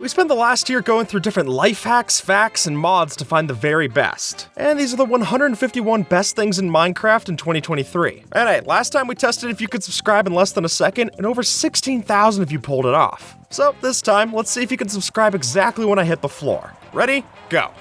We spent the last year going through different life hacks, facts, and mods to find the very best. And these are the 151 best things in Minecraft in 2023. Alright, last time we tested if you could subscribe in less than a second, and over 16,000 of you pulled it off. So this time, let's see if you can subscribe exactly when I hit the floor. Ready? Go.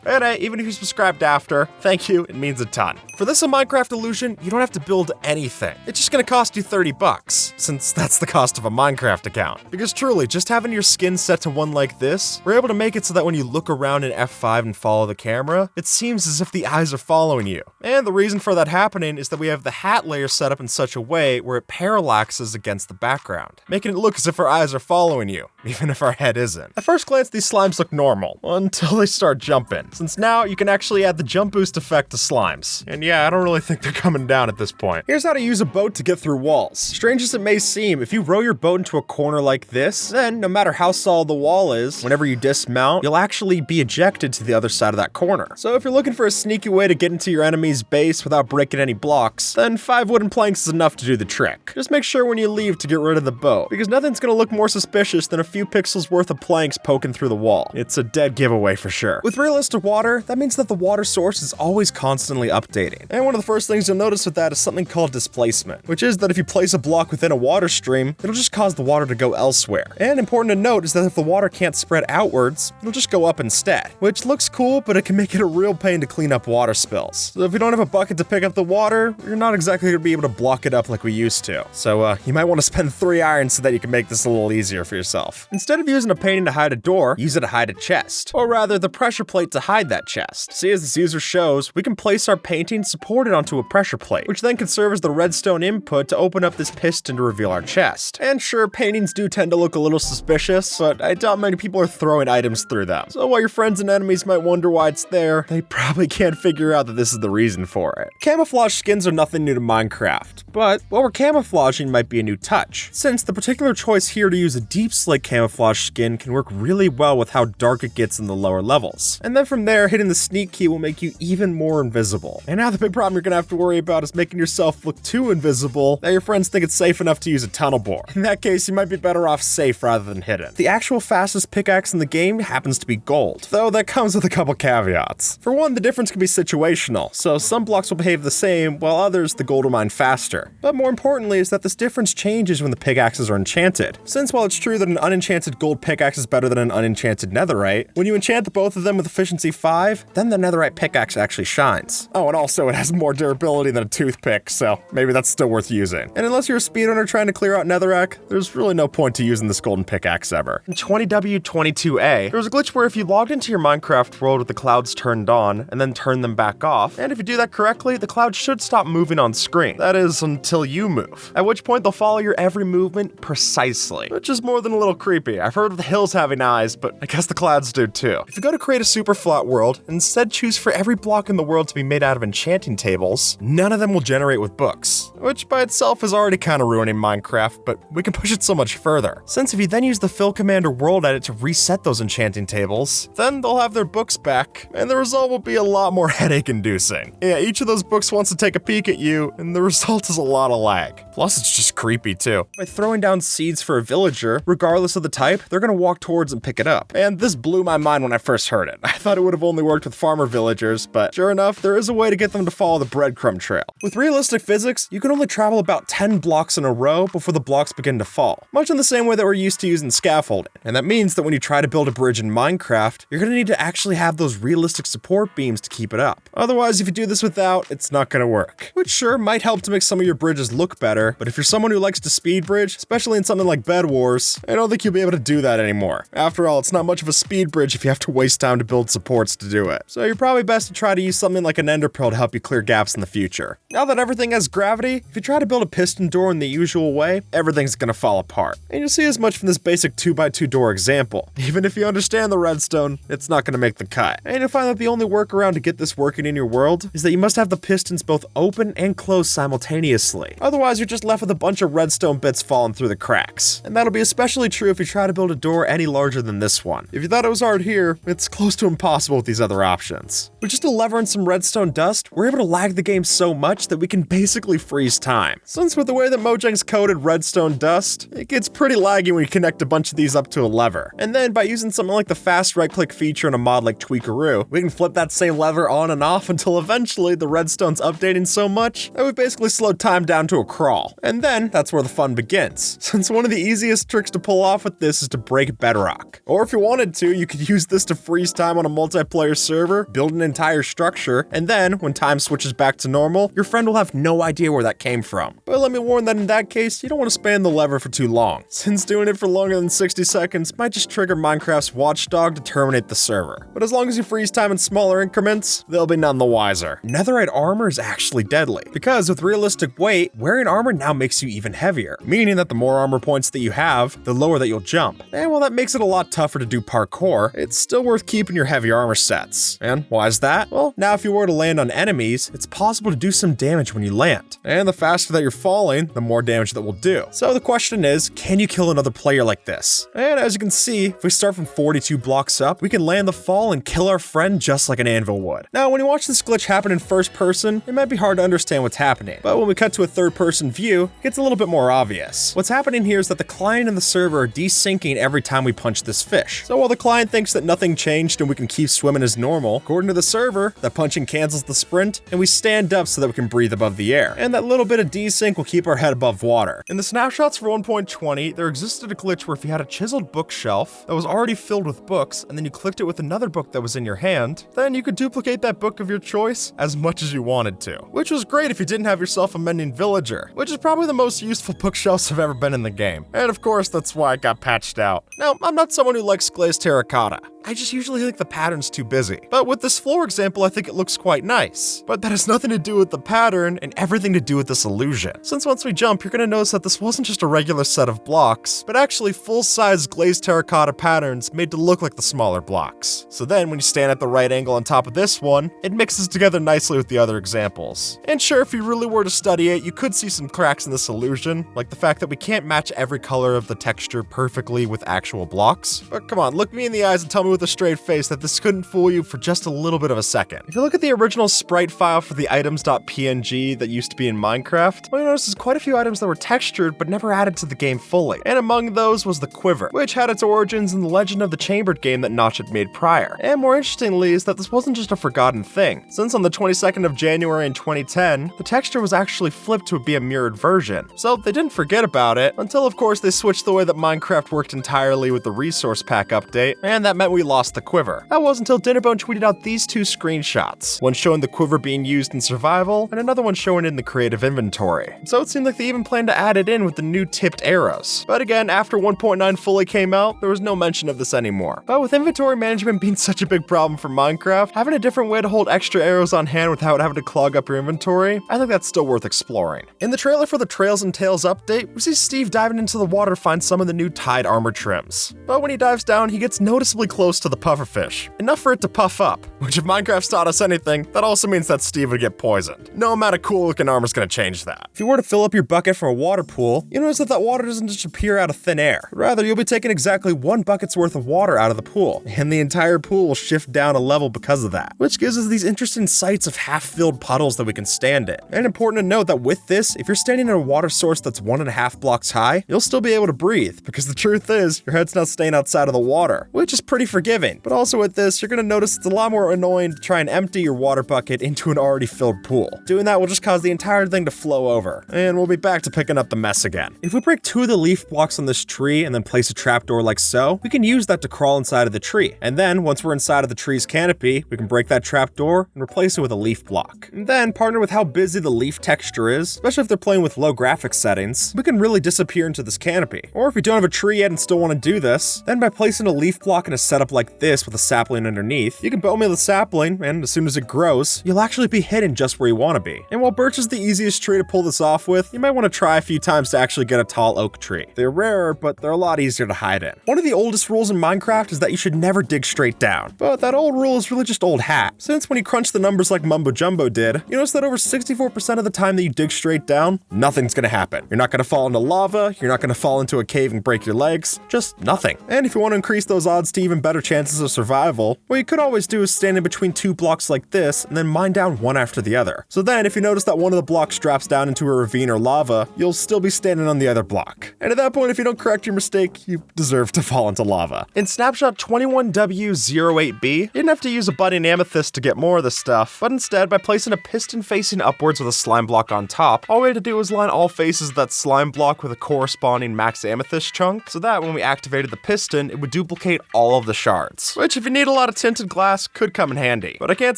And even if you subscribed after, thank you, it means a ton. For this Minecraft illusion, you don't have to build anything. It's just gonna cost you 30 bucks, since that's the cost of a Minecraft account. Because truly, just having your skin set to one like this, we're able to make it so that when you look around in F5 and follow the camera, it seems as if the eyes are following you. And the reason for that happening is that we have the hat layer set up in such a way where it parallaxes against the background, making it look as if our eyes are following you, even if our head isn't. At first glance, these slimes look normal, until they start jumping, since now you can actually add the jump boost effect to slimes. And yeah, I don't really think they're coming down at this point. Here's how to use a boat to get through walls. Strange as it may seem, if you row your boat into a corner like this, then no matter how solid the wall is, whenever you dismount, you'll actually be ejected to the other side of that corner. So if you're looking for a sneaky way to get into your enemy's base without breaking any blocks, then 5 wooden planks is enough to do the trick. Just make sure when you leave to get rid of the boat, because nothing's gonna look more suspicious than a few pixels worth of planks poking through the wall. It's a dead giveaway for sure. With realistic water, that means that the water source is always constantly updating. And one of the first things you'll notice with that is something called displacement, which is that if you place a block within a water stream, it'll just cause the water to go elsewhere. And important to note is that if the water can't spread outwards, it'll just go up instead, which looks cool, but it can make it a real pain to clean up water spills. So if you don't have a bucket to pick up the water, you're not exactly going to be able to block it up like we used to. So you might want to spend 3 iron so that you can make this a little easier for yourself. Instead of using a painting to hide a door, use it to hide a chest, or rather the pressure plate to hide that chest. See, as this user shows, we can place our painting supported onto a pressure plate, which then can serve as the redstone input to open up this piston to reveal our chest. And sure, paintings do tend to look a little suspicious, but I doubt many people are throwing items through them. So while your friends and enemies might wonder why it's there, they probably can't figure out that this is the reason for it. Camouflage skins are nothing new to Minecraft, but what we're camouflaging might be a new touch, since the particular choice here to use a deep slate camouflage skin can work really well with how dark it gets in the lower levels. And then from there, hitting the sneak key will make you even more invisible. And now the big problem you're gonna have to worry about is making yourself look too invisible that your friends think it's safe enough to use a tunnel bore. In that case, you might be better off safe rather than hidden. The actual fastest pickaxe in the game happens to be gold, though that comes with a couple caveats. For one, the difference can be situational, so some blocks will behave the same, while others the gold will mine faster. But more importantly is that this difference changes when the pickaxes are enchanted. Since while it's true that an unenchanted gold pickaxe is better than an unenchanted netherite, when you enchant both of them with efficiency 5, then the netherite pickaxe actually shines. Oh, and also it has more durability than a toothpick, so maybe that's still worth using. And unless you're a speedrunner trying to clear out netherrack, there's really no point to using this golden pickaxe ever. In 20W22A, there was a glitch where if you logged into your Minecraft world with the clouds turned on, and then turned them back off, and if you do that correctly, the clouds should stop moving on screen. That is, until you move. At which point they'll follow your every movement precisely, which is more than a little creepy. I've heard of the hills having eyes, but I guess the clouds do too. If you go to create a super flat world, and instead choose for every block in the world to be made out of enchanting tables, none of them will generate with books, which by itself is already kind of ruining Minecraft, but we can push it so much further. Since if you then use the fill command or world edit to reset those enchanting tables, then they'll have their books back, and the result will be a lot more headache inducing. Yeah, each of those books wants to take a peek at you, and the result is a lot of lag. Plus it's just creepy too. By throwing down seeds for a villager, regardless of the type, they're gonna walk towards and pick it up. And this blew my mind when I first heard it. I thought it would have only worked with farmer villagers, but sure enough, there is a way to get them to follow the breadcrumb trail. With realistic physics, you can only travel about 10 blocks in a row before the blocks begin to fall, much in the same way that we're used to using scaffolding. And that means that when you try to build a bridge in Minecraft, you're gonna need to actually have those realistic support beams to keep it up. Otherwise, if you do this without, it's not gonna work. Which sure might help to make some of your bridges look better, but if you're someone who likes to speed bridge, especially in something like Bed Wars, I don't think you'll be able to do that anymore. After all, it's not much of a speed bridge if you have to waste time to build supports to do it. So you're probably best to try to use something like an ender pearl to help you clear gaps in the future. Now that everything has gravity, if you try to build a piston door in the usual way, everything's gonna fall apart. And you'll see as much from this basic 2x2 door example. Even if you understand the redstone, it's not gonna make the cut. And you'll find that the only workaround to get this working in your world is that you must have the pistons both open and close simultaneously. Otherwise, you're just left with a bunch of redstone bits falling through the cracks. And that'll be especially true if you try to build a door any larger than this one. If you thought it was hard here, it's close to impossible possible with these other options. With just a lever and some redstone dust, we're able to lag the game so much that we can basically freeze time. Since with the way that Mojang's coded redstone dust, it gets pretty laggy when you connect a bunch of these up to a lever. And then by using something like the fast right-click feature in a mod like Tweakaroo, we can flip that same lever on and off until eventually the redstone's updating so much that we've basically slowed time down to a crawl. And then that's where the fun begins, since one of the easiest tricks to pull off with this is to break bedrock. Or if you wanted to, you could use this to freeze time on a multiplayer server, build an entire structure, and then when time switches back to normal, your friend will have no idea where that came from. But let me warn that in that case, you don't want to span the lever for too long, since doing it for longer than 60 seconds might just trigger Minecraft's watchdog to terminate the server. But as long as you freeze time in smaller increments, they'll be none the wiser. Netherite armor is actually deadly, because with realistic weight, wearing armor now makes you even heavier, meaning that the more armor points that you have, the lower that you'll jump. And while that makes it a lot tougher to do parkour, it's still worth keeping your heavy armor sets. And why is that? Well, now if you were to land on enemies, it's possible to do some damage when you land. And the faster that you're falling, the more damage that will do. So the question is, can you kill another player like this? And as you can see, if we start from 42 blocks up, we can land the fall and kill our friend just like an anvil would. Now, when you watch this glitch happen in first person, it might be hard to understand what's happening. But when we cut to a third person view, it gets a little bit more obvious. What's happening here is that the client and the server are desyncing every time we punch this fish. So while the client thinks that nothing changed and we can keep swimming as normal, according to the server, that punching cancels the sprint and we stand up so that we can breathe above the air. And that little bit of desync will keep our head above water. In the snapshots for 1.20, there existed a glitch where if you had a chiseled bookshelf that was already filled with books and then you clicked it with another book that was in your hand, then you could duplicate that book of your choice as much as you wanted to. Which was great if you didn't have yourself a mending villager, which is probably the most useful bookshelves have ever been in the game. And of course, that's why it got patched out. Now, I'm not someone who likes glazed terracotta. I just usually think the pattern's too busy. But with this floor example, I think it looks quite nice. But that has nothing to do with the pattern and everything to do with this illusion. Since once we jump, you're gonna notice that this wasn't just a regular set of blocks, but actually full-size glazed terracotta patterns made to look like the smaller blocks. So then when you stand at the right angle on top of this one, it mixes together nicely with the other examples. And sure, if you really were to study it, you could see some cracks in this illusion, like the fact that we can't match every color of the texture perfectly with actual blocks. But come on, look me in the eyes and tell me with a straight face that this couldn't fool you for just a little bit of a second. If you look at the original sprite file for the items.png that used to be in Minecraft, what you notice is quite a few items that were textured but never added to the game fully. And among those was the quiver, which had its origins in the Legend of the Chambered game that Notch had made prior. And more interestingly is that this wasn't just a forgotten thing, since on the 22nd of January in 2010, the texture was actually flipped to be a mirrored version. So they didn't forget about it, until of course they switched the way that Minecraft worked entirely with the resource pack update, and that meant we lost the quiver. That was until Dinnerbone tweeted out these two screenshots, one showing the quiver being used in survival, and another one showing it in the creative inventory. So it seemed like they even planned to add it in with the new tipped arrows. But again, after 1.9 fully came out, there was no mention of this anymore. But with inventory management being such a big problem for Minecraft, having a different way to hold extra arrows on hand without having to clog up your inventory, I think that's still worth exploring. In the trailer for the Trails and Tales update, we see Steve diving into the water to find some of the new Tide armor trims. But when he dives down, he gets noticeably close to the pufferfish, enough for it to puff up, which if Minecraft's taught us anything, that also means that Steve would get poisoned. No amount of cool looking armor's gonna change that. If you were to fill up your bucket from a water pool, you'll notice that that water doesn't just appear out of thin air. Rather, you'll be taking exactly one bucket's worth of water out of the pool, and the entire pool will shift down a level because of that, which gives us these interesting sights of half-filled puddles that we can stand in. And important to note that with this, if you're standing in a water source that's 1.5 blocks high, you'll still be able to breathe, because the truth is, your head's not staying outside of the water, which is pretty forgiving. But also with this, you're gonna notice it's a lot more annoying to try and empty your water bucket into an already filled pool. Doing that will just cause the entire thing to flow over, and we'll be back to picking up the mess again. If we break 2 of the leaf blocks on this tree and then place a trapdoor like so, we can use that to crawl inside of the tree. And then, once we're inside of the tree's canopy, we can break that trapdoor and replace it with a leaf block. And then, partner with how busy the leaf texture is, especially if they're playing with low graphics settings, we can really disappear into this canopy. Or if you don't have a tree yet and still want to do this, then by placing a leaf block in a setup like this with a sapling underneath, you can bone meal the sapling, and as soon as it grows, you'll actually be hidden just where you want to be. And while birch is the easiest tree to pull this off with, you might want to try a few times to actually get a tall oak tree. They're rarer, but they're a lot easier to hide in. One of the oldest rules in Minecraft is that you should never dig straight down. But that old rule is really just old hat, since when you crunch the numbers like Mumbo Jumbo did, you notice that over 64% of the time that you dig straight down, nothing's gonna happen. You're not gonna fall into lava, you're not gonna fall into a cave and break your legs, just nothing. And if you want to increase those odds to even better better chances of survival, what you could always do is stand in between 2 blocks like this and then mine down one after the other. So then if you notice that one of the blocks drops down into a ravine or lava, you'll still be standing on the other block. And at that point, if you don't correct your mistake, you deserve to fall into lava. In Snapshot 21W08B, you didn't have to use a budding amethyst to get more of the stuff, but instead, by placing a piston facing upwards with a slime block on top, all we had to do was line all faces of that slime block with a corresponding max amethyst chunk, so that when we activated the piston, it would duplicate all of the shards. Which, if you need a lot of tinted glass, could come in handy. But I can't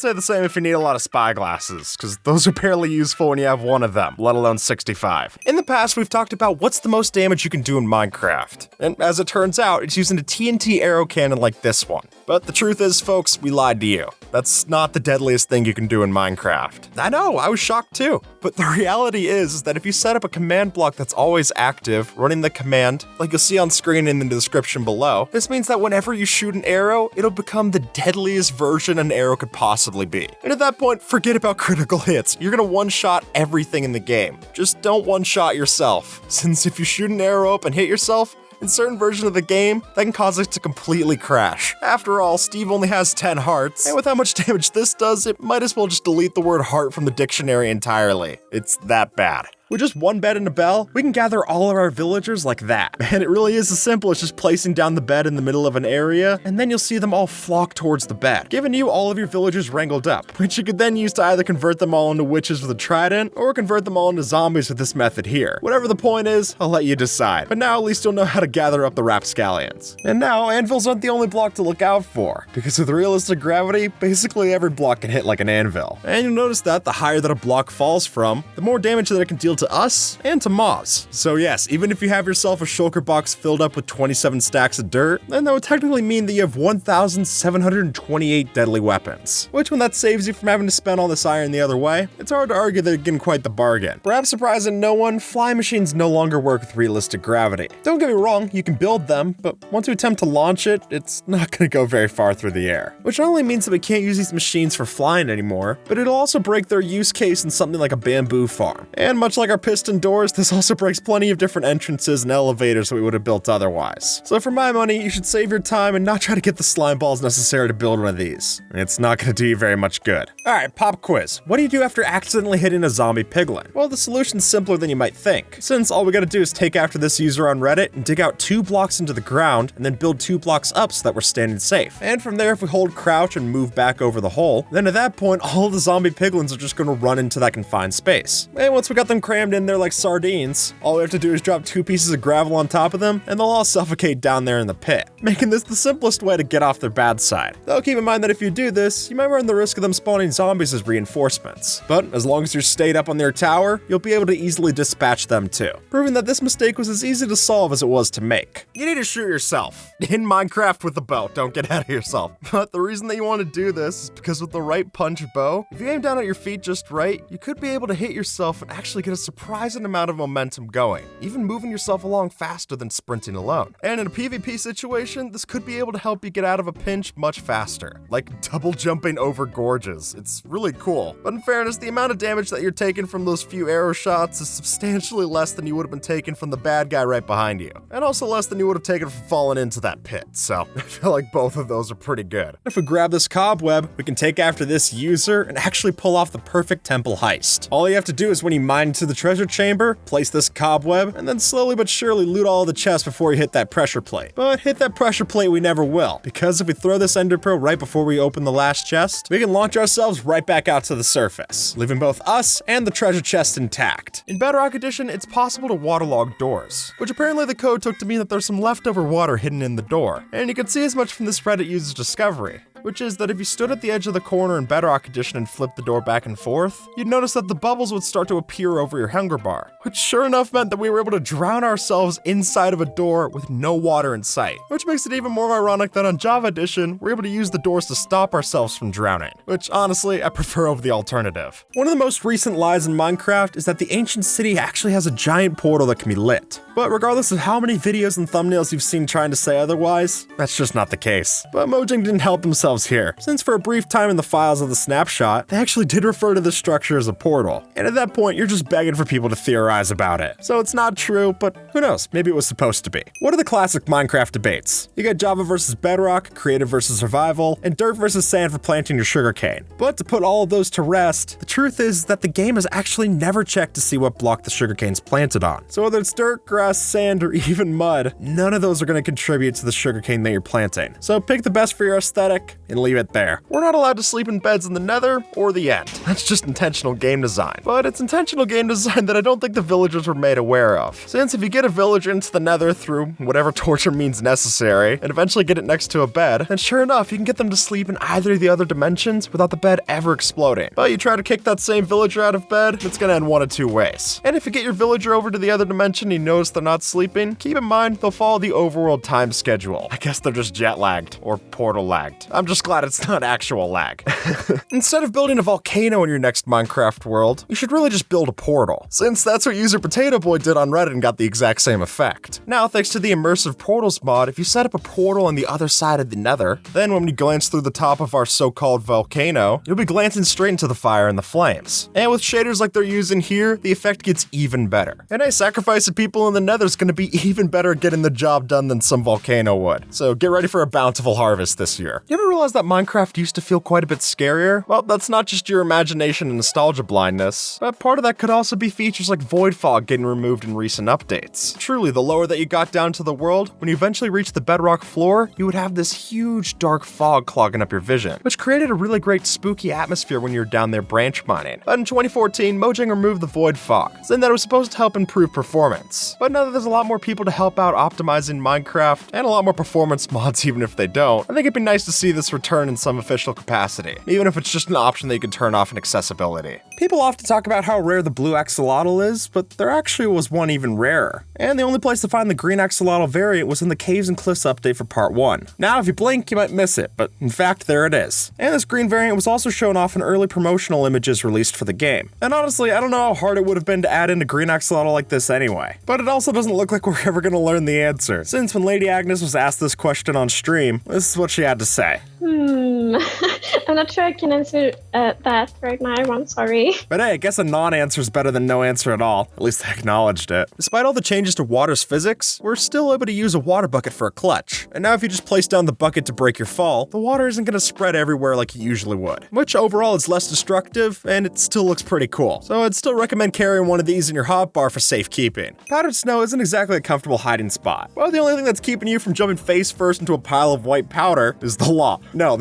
say the same if you need a lot of spy glasses, because those are barely useful when you have one of them, let alone 65. In the past, we've talked about what's the most damage you can do in Minecraft, and as it turns out, it's using a TNT arrow cannon like this one. But the truth is, folks, we lied to you. That's not the deadliest thing you can do in Minecraft. I know, I was shocked too. But the reality is that if you set up a command block that's always active, running the command, like you'll see on screen in the description below, this means that whenever you shoot an arrow, it'll become the deadliest version an arrow could possibly be. And at that point, forget about critical hits. You're gonna one-shot everything in the game. Just don't one-shot yourself, since if you shoot an arrow up and hit yourself, in certain versions of the game, that can cause it to completely crash. After all, Steve only has 10 hearts, and with how much damage this does, it might as well just delete the word heart from the dictionary entirely. It's that bad. With just one bed and a bell, we can gather all of our villagers like that. And it really is as simple as just placing down the bed in the middle of an area, and then you'll see them all flock towards the bed, giving you all of your villagers wrangled up, which you could then use to either convert them all into witches with a trident, or convert them all into zombies with this method here. Whatever the point is, I'll let you decide. But now at least you'll know how to gather up the rapscallions. And now, anvils aren't the only block to look out for, because with realistic gravity, basically every block can hit like an anvil. And you'll notice that the higher that a block falls from, the more damage that it can deal to us and to mobs. So yes, even if you have yourself a shulker box filled up with 27 stacks of dirt, then that would technically mean that you have 1,728 deadly weapons. Which, when that saves you from having to spend all this iron the other way, it's hard to argue that you're getting quite the bargain. Perhaps surprising no one, fly machines no longer work with realistic gravity. Don't get me wrong, you can build them, but once you attempt to launch it, it's not going to go very far through the air. Which not only means that we can't use these machines for flying anymore, but it'll also break their use case in something like a bamboo farm. And much like our piston doors, this also breaks plenty of different entrances and elevators that we would have built otherwise. So for my money, you should save your time and not try to get the slime balls necessary to build one of these. It's not going to do you very much good. Alright, pop quiz. What do you do after accidentally hitting a zombie piglin? Well, the solution's simpler than you might think, since all we gotta do is take after this user on Reddit and dig out 2 blocks into the ground and then build 2 blocks up so that we're standing safe. And from there, if we hold crouch and move back over the hole, then at that point, all the zombie piglins are just gonna run into that confined space. And once we got them crammed in there like sardines, all we have to do is drop 2 pieces of gravel on top of them, and they'll all suffocate down there in the pit, making this the simplest way to get off their bad side. Though keep in mind that if you do this, you might run the risk of them spawning zombies as reinforcements. But as long as you're stayed up on their tower, you'll be able to easily dispatch them too, proving that this mistake was as easy to solve as it was to make. You need to shoot yourself in Minecraft with a bow, don't get ahead of yourself. But the reason that you want to do this is because with the right punch bow, if you aim down at your feet just right, you could be able to hit yourself and actually get a surprising amount of momentum going, even moving yourself along faster than sprinting alone. And in a PvP situation, this could be able to help you get out of a pinch much faster, like double jumping over gorges. It's really cool. But in fairness, the amount of damage that you're taking from those few arrow shots is substantially less than you would have been taking from the bad guy right behind you, and also less than you would have taken from falling into that pit, so I feel like both of those are pretty good. If we grab this cobweb, we can take after this user and actually pull off the perfect temple heist. All you have to do is when you mine into the treasure chamber, place this cobweb, and then slowly but surely loot all the chests before you hit that pressure plate. But hit that pressure plate we never will, because if we throw this ender pearl right before we open the last chest, we can launch ourselves right back out to the surface, leaving both us and the treasure chest intact. In Bedrock Edition, it's possible to waterlog doors, which apparently the code took to mean that there's some leftover water hidden in the door. And you can see as much from this Reddit user's discovery, which is that if you stood at the edge of the corner in Bedrock Edition and flipped the door back and forth, you'd notice that the bubbles would start to appear over your hunger bar, which sure enough meant that we were able to drown ourselves inside of a door with no water in sight, which makes it even more ironic that on Java Edition, we're able to use the doors to stop ourselves from drowning, which honestly, I prefer over the alternative. One of the most recent lies in Minecraft is that the ancient city actually has a giant portal that can be lit. But regardless of how many videos and thumbnails you've seen trying to say otherwise, that's just not the case. But Mojang didn't help themselves themselves here, since for a brief time in the files of the snapshot, they actually did refer to this structure as a portal. And at that point, you're just begging for people to theorize about it. So it's not true, but who knows, maybe it was supposed to be. What are the classic Minecraft debates? You got Java versus Bedrock, creative versus survival, and dirt versus sand for planting your sugarcane. But to put all of those to rest, the truth is that the game has actually never checked to see what block the sugarcane's planted on. So whether it's dirt, grass, sand, or even mud, none of those are going to contribute to the sugarcane that you're planting. So pick the best for your aesthetic and leave it there. We're not allowed to sleep in beds in the Nether or the End. That's just intentional game design. But it's intentional game design that I don't think the villagers were made aware of. Since if you get a villager into the Nether through whatever torture means necessary, and eventually get it next to a bed, then sure enough, you can get them to sleep in either of the other dimensions without the bed ever exploding. But you try to kick that same villager out of bed, it's gonna end one of two ways. And if you get your villager over to the other dimension and you notice they're not sleeping, keep in mind they'll follow the overworld time schedule. I guess they're just jet lagged or portal lagged. I'm just glad it's not actual lag. Instead of building a volcano in your next Minecraft world, you should really just build a portal, since that's what user Potato Boy did on Reddit and got the exact same effect. Now, thanks to the immersive portals mod, if you set up a portal on the other side of the Nether, then when you glance through the top of our so-called volcano, you'll be glancing straight into the fire and the flames. And with shaders like they're using here, the effect gets even better. And hey, sacrificing people in the Nether is going to be even better at getting the job done than some volcano would. So get ready for a bountiful harvest this year. You ever realize that Minecraft used to feel quite a bit scarier? Well, that's not just your imagination and nostalgia blindness, but part of that could also be features like void fog getting removed in recent updates. Truly, the lower that you got down to the world, when you eventually reached the bedrock floor, you would have this huge dark fog clogging up your vision, which created a really great spooky atmosphere when you were down there branch mining. But in 2014, Mojang removed the void fog, saying that it was supposed to help improve performance. But now that there's a lot more people to help out optimizing Minecraft, and a lot more performance mods even if they don't, I think it'd be nice to see this return in some official capacity, even if it's just an option that you can turn off in accessibility. People often talk about how rare the blue axolotl is, but there actually was one even rarer. And the only place to find the green axolotl variant was in the Caves and Cliffs update for part 1. Now, if you blink, you might miss it, but in fact, there it is. And this green variant was also shown off in early promotional images released for the game. And honestly, I don't know how hard it would have been to add in a green axolotl like this anyway. But it also doesn't look like we're ever gonna learn the answer, since when Lady Agnes was asked this question on stream, this is what she had to say. I'm not sure I can answer that right now, I'm sorry. But hey, I guess a non-answer is better than no answer at all. At least I acknowledged it. Despite all the changes to water's physics, we're still able to use a water bucket for a clutch. And now if you just place down the bucket to break your fall, the water isn't gonna spread everywhere like it usually would. Which overall is less destructive, and it still looks pretty cool. So I'd still recommend carrying one of these in your hotbar for safekeeping. Powdered snow isn't exactly a comfortable hiding spot. Well, the only thing that's keeping you from jumping face first into a pile of white powder is the law. No,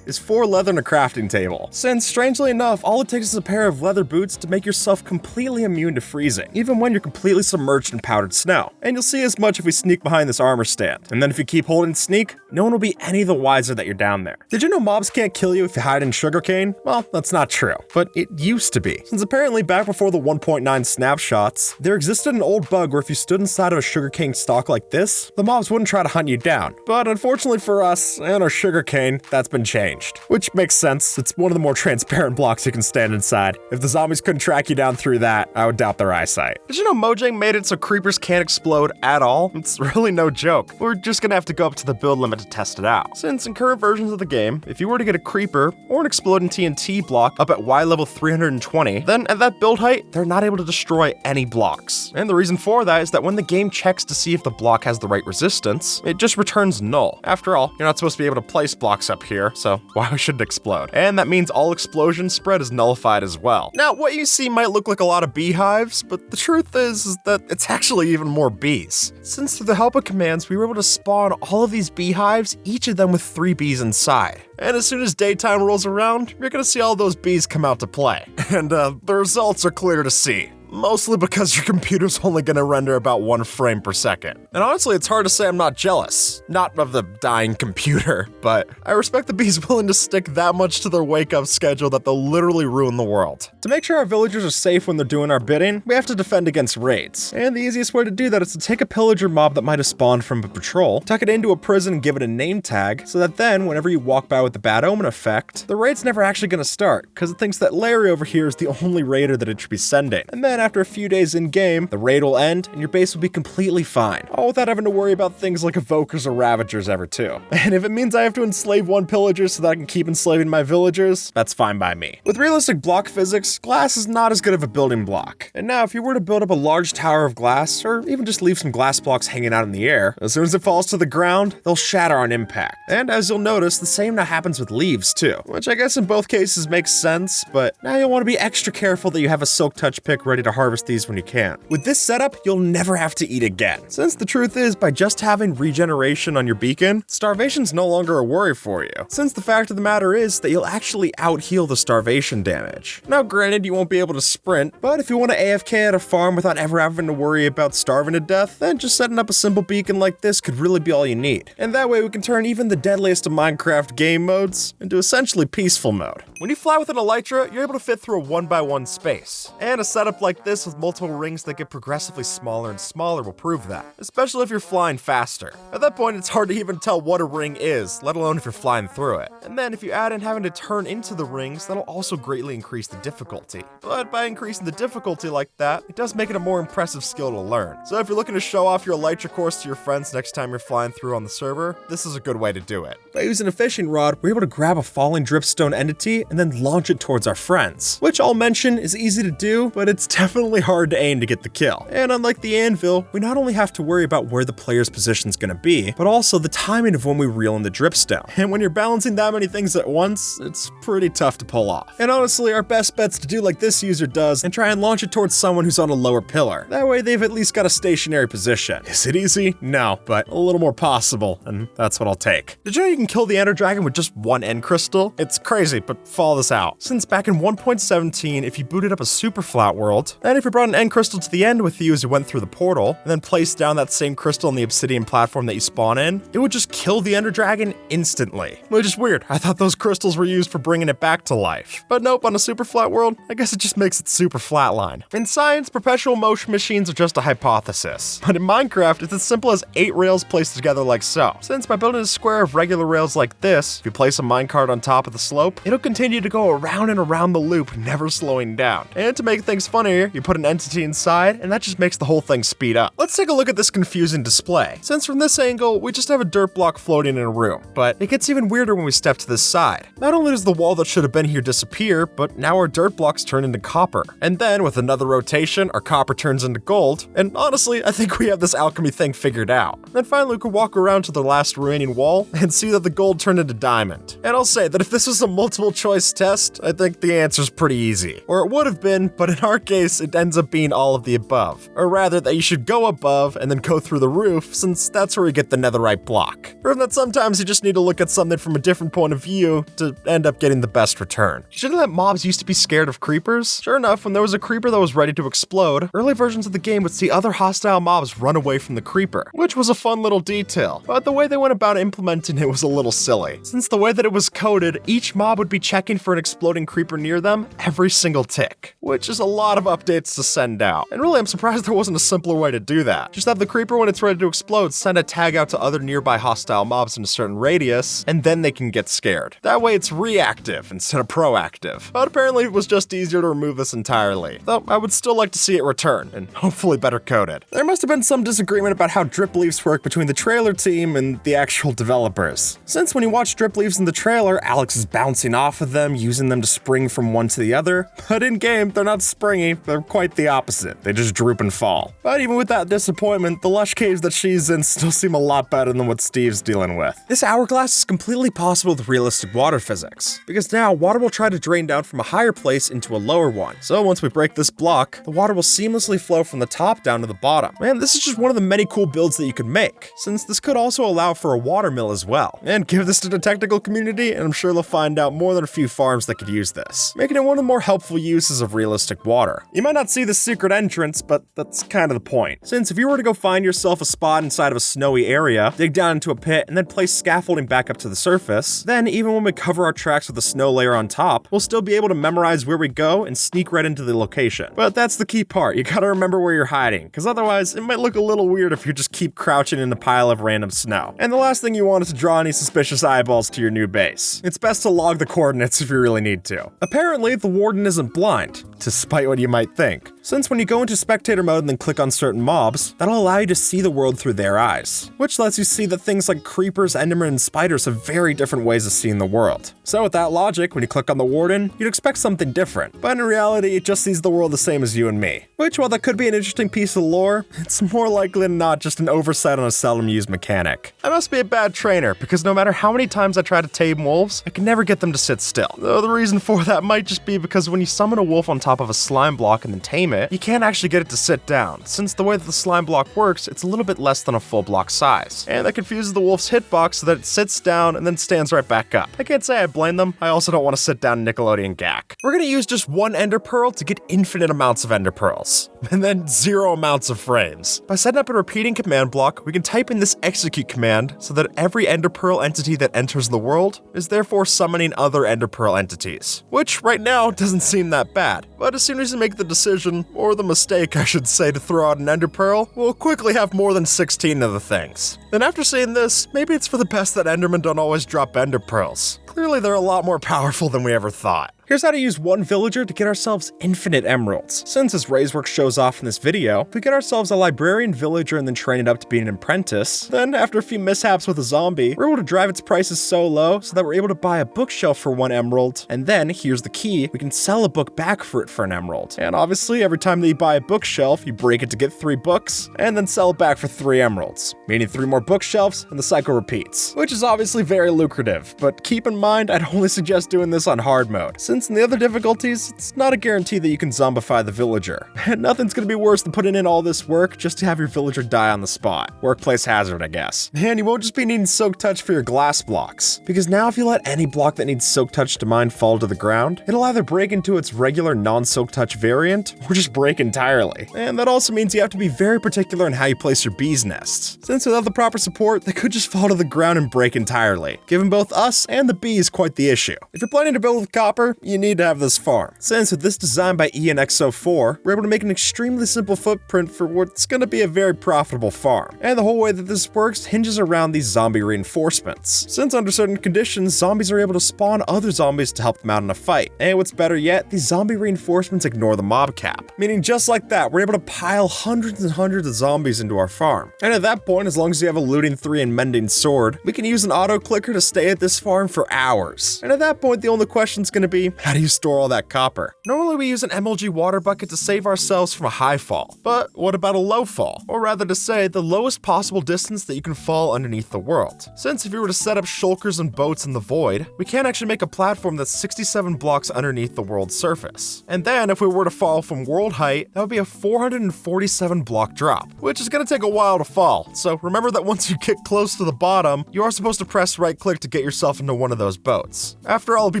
is 4 leather and a crafting table. Since, strangely enough, all it takes is a pair of leather boots to make yourself completely immune to freezing, even when you're completely submerged in powdered snow. And you'll see as much if we sneak behind this armor stand. And then if you keep holding sneak, no one will be any the wiser that you're down there. Did you know mobs can't kill you if you hide in sugarcane? Well, that's not true, but it used to be. Since apparently back before the 1.9 snapshots, there existed an old bug where if you stood inside of a sugarcane stalk like this, the mobs wouldn't try to hunt you down. But unfortunately for us and our sugarcane, that's been changed. Which makes sense, it's one of the more transparent blocks you can stand inside. If the zombies couldn't track you down through that, I would doubt their eyesight. Did you know Mojang made it so creepers can't explode at all? It's really no joke. We're just gonna have to go up to the build limit to test it out. Since in current versions of the game, if you were to get a creeper or an exploding TNT block up at Y level 320, then at that build height, they're not able to destroy any blocks. And the reason for that is that when the game checks to see if the block has the right resistance, it just returns null. After all, you're not supposed to be able to place blocks up here, so why should it explode? And that means all explosion spread is nullified as well. Now, what you see might look like a lot of beehives, but the truth is that it's actually even more bees. Since through the help of commands, we were able to spawn all of these beehives, each of them with 3 bees inside. And as soon as daytime rolls around, you're gonna see all those bees come out to play. And the results are clear to see. Mostly because your computer's only gonna render about 1 frame per second. And honestly, it's hard to say I'm not jealous. Not of the dying computer, but I respect the bees willing to stick that much to their wake-up schedule that they'll literally ruin the world. To make sure our villagers are safe when they're doing our bidding, we have to defend against raids. And the easiest way to do that is to take a pillager mob that might have spawned from a patrol, tuck it into a prison and give it a name tag, so that then, whenever you walk by with the bad omen effect, the raid's never actually gonna start, because it thinks that Larry over here is the only raider that it should be sending. And then then after a few days in-game, the raid will end and your base will be completely fine, all without having to worry about things like evokers or ravagers ever too. And if it means I have to enslave one pillager so that I can keep enslaving my villagers, that's fine by me. With realistic block physics, glass is not as good of a building block. And now if you were to build up a large tower of glass, or even just leave some glass blocks hanging out in the air, as soon as it falls to the ground, they'll shatter on impact. And as you'll notice, the same now happens with leaves too, which I guess in both cases makes sense, but now you'll want to be extra careful that you have a Silk Touch pick ready to harvest these when you can. With this setup, you'll never have to eat again, since the truth is, by just having regeneration on your beacon, starvation's no longer a worry for you, since the fact of the matter is that you'll actually out-heal the starvation damage. Now granted, you won't be able to sprint, but if you want to AFK at a farm without ever having to worry about starving to death, then just setting up a simple beacon like this could really be all you need. And that way we can turn even the deadliest of Minecraft game modes into essentially peaceful mode. When you fly with an elytra, you're able to fit through a 1x1 space. And a setup like this with multiple rings that get progressively smaller and smaller will prove that, especially if you're flying faster. At that point, it's hard to even tell what a ring is, let alone if you're flying through it. And then if you add in having to turn into the rings, that'll also greatly increase the difficulty. But by increasing the difficulty like that, it does make it a more impressive skill to learn. So if you're looking to show off your elytra course to your friends next time you're flying through on the server, this is a good way to do it. By using a fishing rod, we're able to grab a falling dripstone entity and then launch it towards our friends, which I'll mention is easy to do, but it's definitely hard to aim to get the kill. And unlike the anvil, we not only have to worry about where the player's position is going to be, but also the timing of when we reel in the dripstone. And when you're balancing that many things at once, it's pretty tough to pull off. And honestly, our best bet's to do like this user does and try and launch it towards someone who's on a lower pillar. That way they've at least got a stationary position. Is it easy? No, but a little more possible, and that's what I'll take. Did you know you can kill the Ender Dragon with just one end crystal? It's crazy, but follow this out. Since back in 1.17, if you booted up a super flat world, and if you brought an end crystal to the end with you as you went through the portal, and then placed down that same crystal on the obsidian platform that you spawn in, it would just kill the Ender Dragon instantly. Which is weird. I thought those crystals were used for bringing it back to life. But nope, on a super flat world, I guess it just makes it super flatline. In science, perpetual motion machines are just a hypothesis. But in Minecraft, it's as simple as 8 rails placed together like so. Since by building a square of regular rails like this, if you place a minecart on top of the slope, it'll continue to go around and around the loop, never slowing down. And to make things funnier, you put an entity inside, and that just makes the whole thing speed up. Let's take a look at this confusing display. Since from this angle, we just have a dirt block floating in a room, but it gets even weirder when we step to this side. Not only does the wall that should have been here disappear, but now our dirt blocks turn into copper. And then with another rotation, our copper turns into gold, and honestly, I think we have this alchemy thing figured out. Then finally we could walk around to the last remaining wall and see that the gold turned into diamond. And I'll say that if this was a multiple choice test, I think the answer's pretty easy. Or it would have been, but in our case, it ends up being all of the above. Or rather, that you should go above and then go through the roof, since that's where you get the netherite block. Or that sometimes you just need to look at something from a different point of view to end up getting the best return. Did you know that mobs used to be scared of creepers? Sure enough, when there was a creeper that was ready to explode, early versions of the game would see other hostile mobs run away from the creeper, which was a fun little detail. But the way they went about implementing it was a little silly, since the way that it was coded, each mob would be checking for an exploding creeper near them every single tick, which is a lot of updates to send out. And really, I'm surprised there wasn't a simpler way to do that. Just have the creeper, when it's ready to explode, send a tag out to other nearby hostile mobs in a certain radius, and then they can get scared. That way it's reactive instead of proactive. But apparently it was just easier to remove this entirely, though I would still like to see it return, and hopefully better coded. There must have been some disagreement about how drip leaves work between the trailer team and the actual developers. Since when you watch drip leaves in the trailer, Alex is bouncing off of them, using them to spring from one to the other, but in game, they're not springy, they're quite the opposite. They just droop and fall. But even with that disappointment, the lush caves that she's in still seem a lot better than what Steve's dealing with. This hourglass is completely possible with realistic water physics, because now water will try to drain down from a higher place into a lower one. So once we break this block, the water will seamlessly flow from the top down to the bottom. Man, this is just one of the many cool builds that you could make, since this could also allow for a water mill as well. And give this to the technical community, and I'm sure they'll find out more than a few farms that could use this, making it one of the more helpful uses of realistic water. You might not see the secret entrance, but that's kind of the point. Since if you were to go find yourself a spot inside of a snowy area, dig down into a pit, and then place scaffolding back up to the surface, then even when we cover our tracks with a snow layer on top, we'll still be able to memorize where we go and sneak right into the location. But that's the key part, you gotta remember where you're hiding, because otherwise it might look a little weird if you just keep crouching in a pile of random snow. And the last thing you want is to draw any suspicious eyeballs to your new base. It's best to log the coordinates if you really need to. Apparently, the warden isn't blind, despite what you might might think, since when you go into spectator mode and then click on certain mobs, that'll allow you to see the world through their eyes, which lets you see that things like creepers, endermen, and spiders have very different ways of seeing the world. So with that logic, when you click on the warden, you'd expect something different, but in reality, it just sees the world the same as you and me. Which, while that could be an interesting piece of lore, it's more likely than not just an oversight on a seldom used mechanic. I must be a bad trainer, because no matter how many times I try to tame wolves, I can never get them to sit still. Though the reason for that might just be because when you summon a wolf on top of a slime block and then tame it, you can't actually get it to sit down, since the way that the slime block works, it's a little bit less than a full block size. And that confuses the wolf's hitbox so that it sits down and then stands right back up. I can't say I blame them, I also don't want to sit down Nickelodeon gack. We're gonna use just one ender pearl to get infinite amounts of ender pearls, and then 0 amounts of frames. By setting up a repeating command block, we can type in this execute command so that every ender pearl entity that enters the world is therefore summoning other ender pearl entities. Which right now doesn't seem that bad, but as soon as you make the decision, or the mistake I should say, to throw out an ender pearl, we'll quickly have more than 16 of the things. Then after saying this, maybe it's for the best that endermen don't always drop ender pearls. Clearly they're a lot more powerful than we ever thought. Here's how to use one villager to get ourselves infinite emeralds. Since as Ray's work shows off in this video, if we get ourselves a librarian villager and then train it up to be an apprentice, then after a few mishaps with a zombie, we're able to drive its prices so low so that we're able to buy a bookshelf for 1 emerald, and then, here's the key, we can sell a book back for it for an emerald. And obviously, every time that you buy a bookshelf, you break it to get 3 books, and then sell it back for 3 emeralds, meaning 3 more bookshelves, and the cycle repeats. Which is obviously very lucrative, but keep in mind, I'd only suggest doing this on hard mode, since in the other difficulties, it's not a guarantee that you can zombify the villager. And nothing's gonna be worse than putting in all this work just to have your villager die on the spot. Workplace hazard, I guess. And you won't just be needing Soak Touch for your glass blocks, because now if you let any block that needs Soak Touch to mine fall to the ground, it'll either break into its regular non-Soak Touch variant, or just break entirely. And that also means you have to be very particular in how you place your bees' nests, since without the proper support, they could just fall to the ground and break entirely, giving both us and the bees quite the issue. If you're planning to build with copper, you need to have this farm. Since with this design by ENXO4, we're able to make an extremely simple footprint for what's going to be a very profitable farm. And the whole way that this works hinges around these zombie reinforcements. Since under certain conditions, zombies are able to spawn other zombies to help them out in a fight. And what's better yet, these zombie reinforcements ignore the mob cap. Meaning just like that, we're able to pile hundreds and hundreds of zombies into our farm. And at that point, as long as you have a looting 3 and mending sword, we can use an auto clicker to stay at this farm for hours. And at that point, the only question is going to be, how do you store all that copper? Normally we use an MLG water bucket to save ourselves from a high fall, but what about a low fall? Or rather to say, the lowest possible distance that you can fall underneath the world. Since if you were to set up shulkers and boats in the void, we can't actually make a platform that's 67 blocks underneath the world's surface. And then if we were to fall from world height, that would be a 447 block drop, which is going to take a while to fall. So remember that once you get close to the bottom, you are supposed to press right click to get yourself into one of those boats. After all, it'll be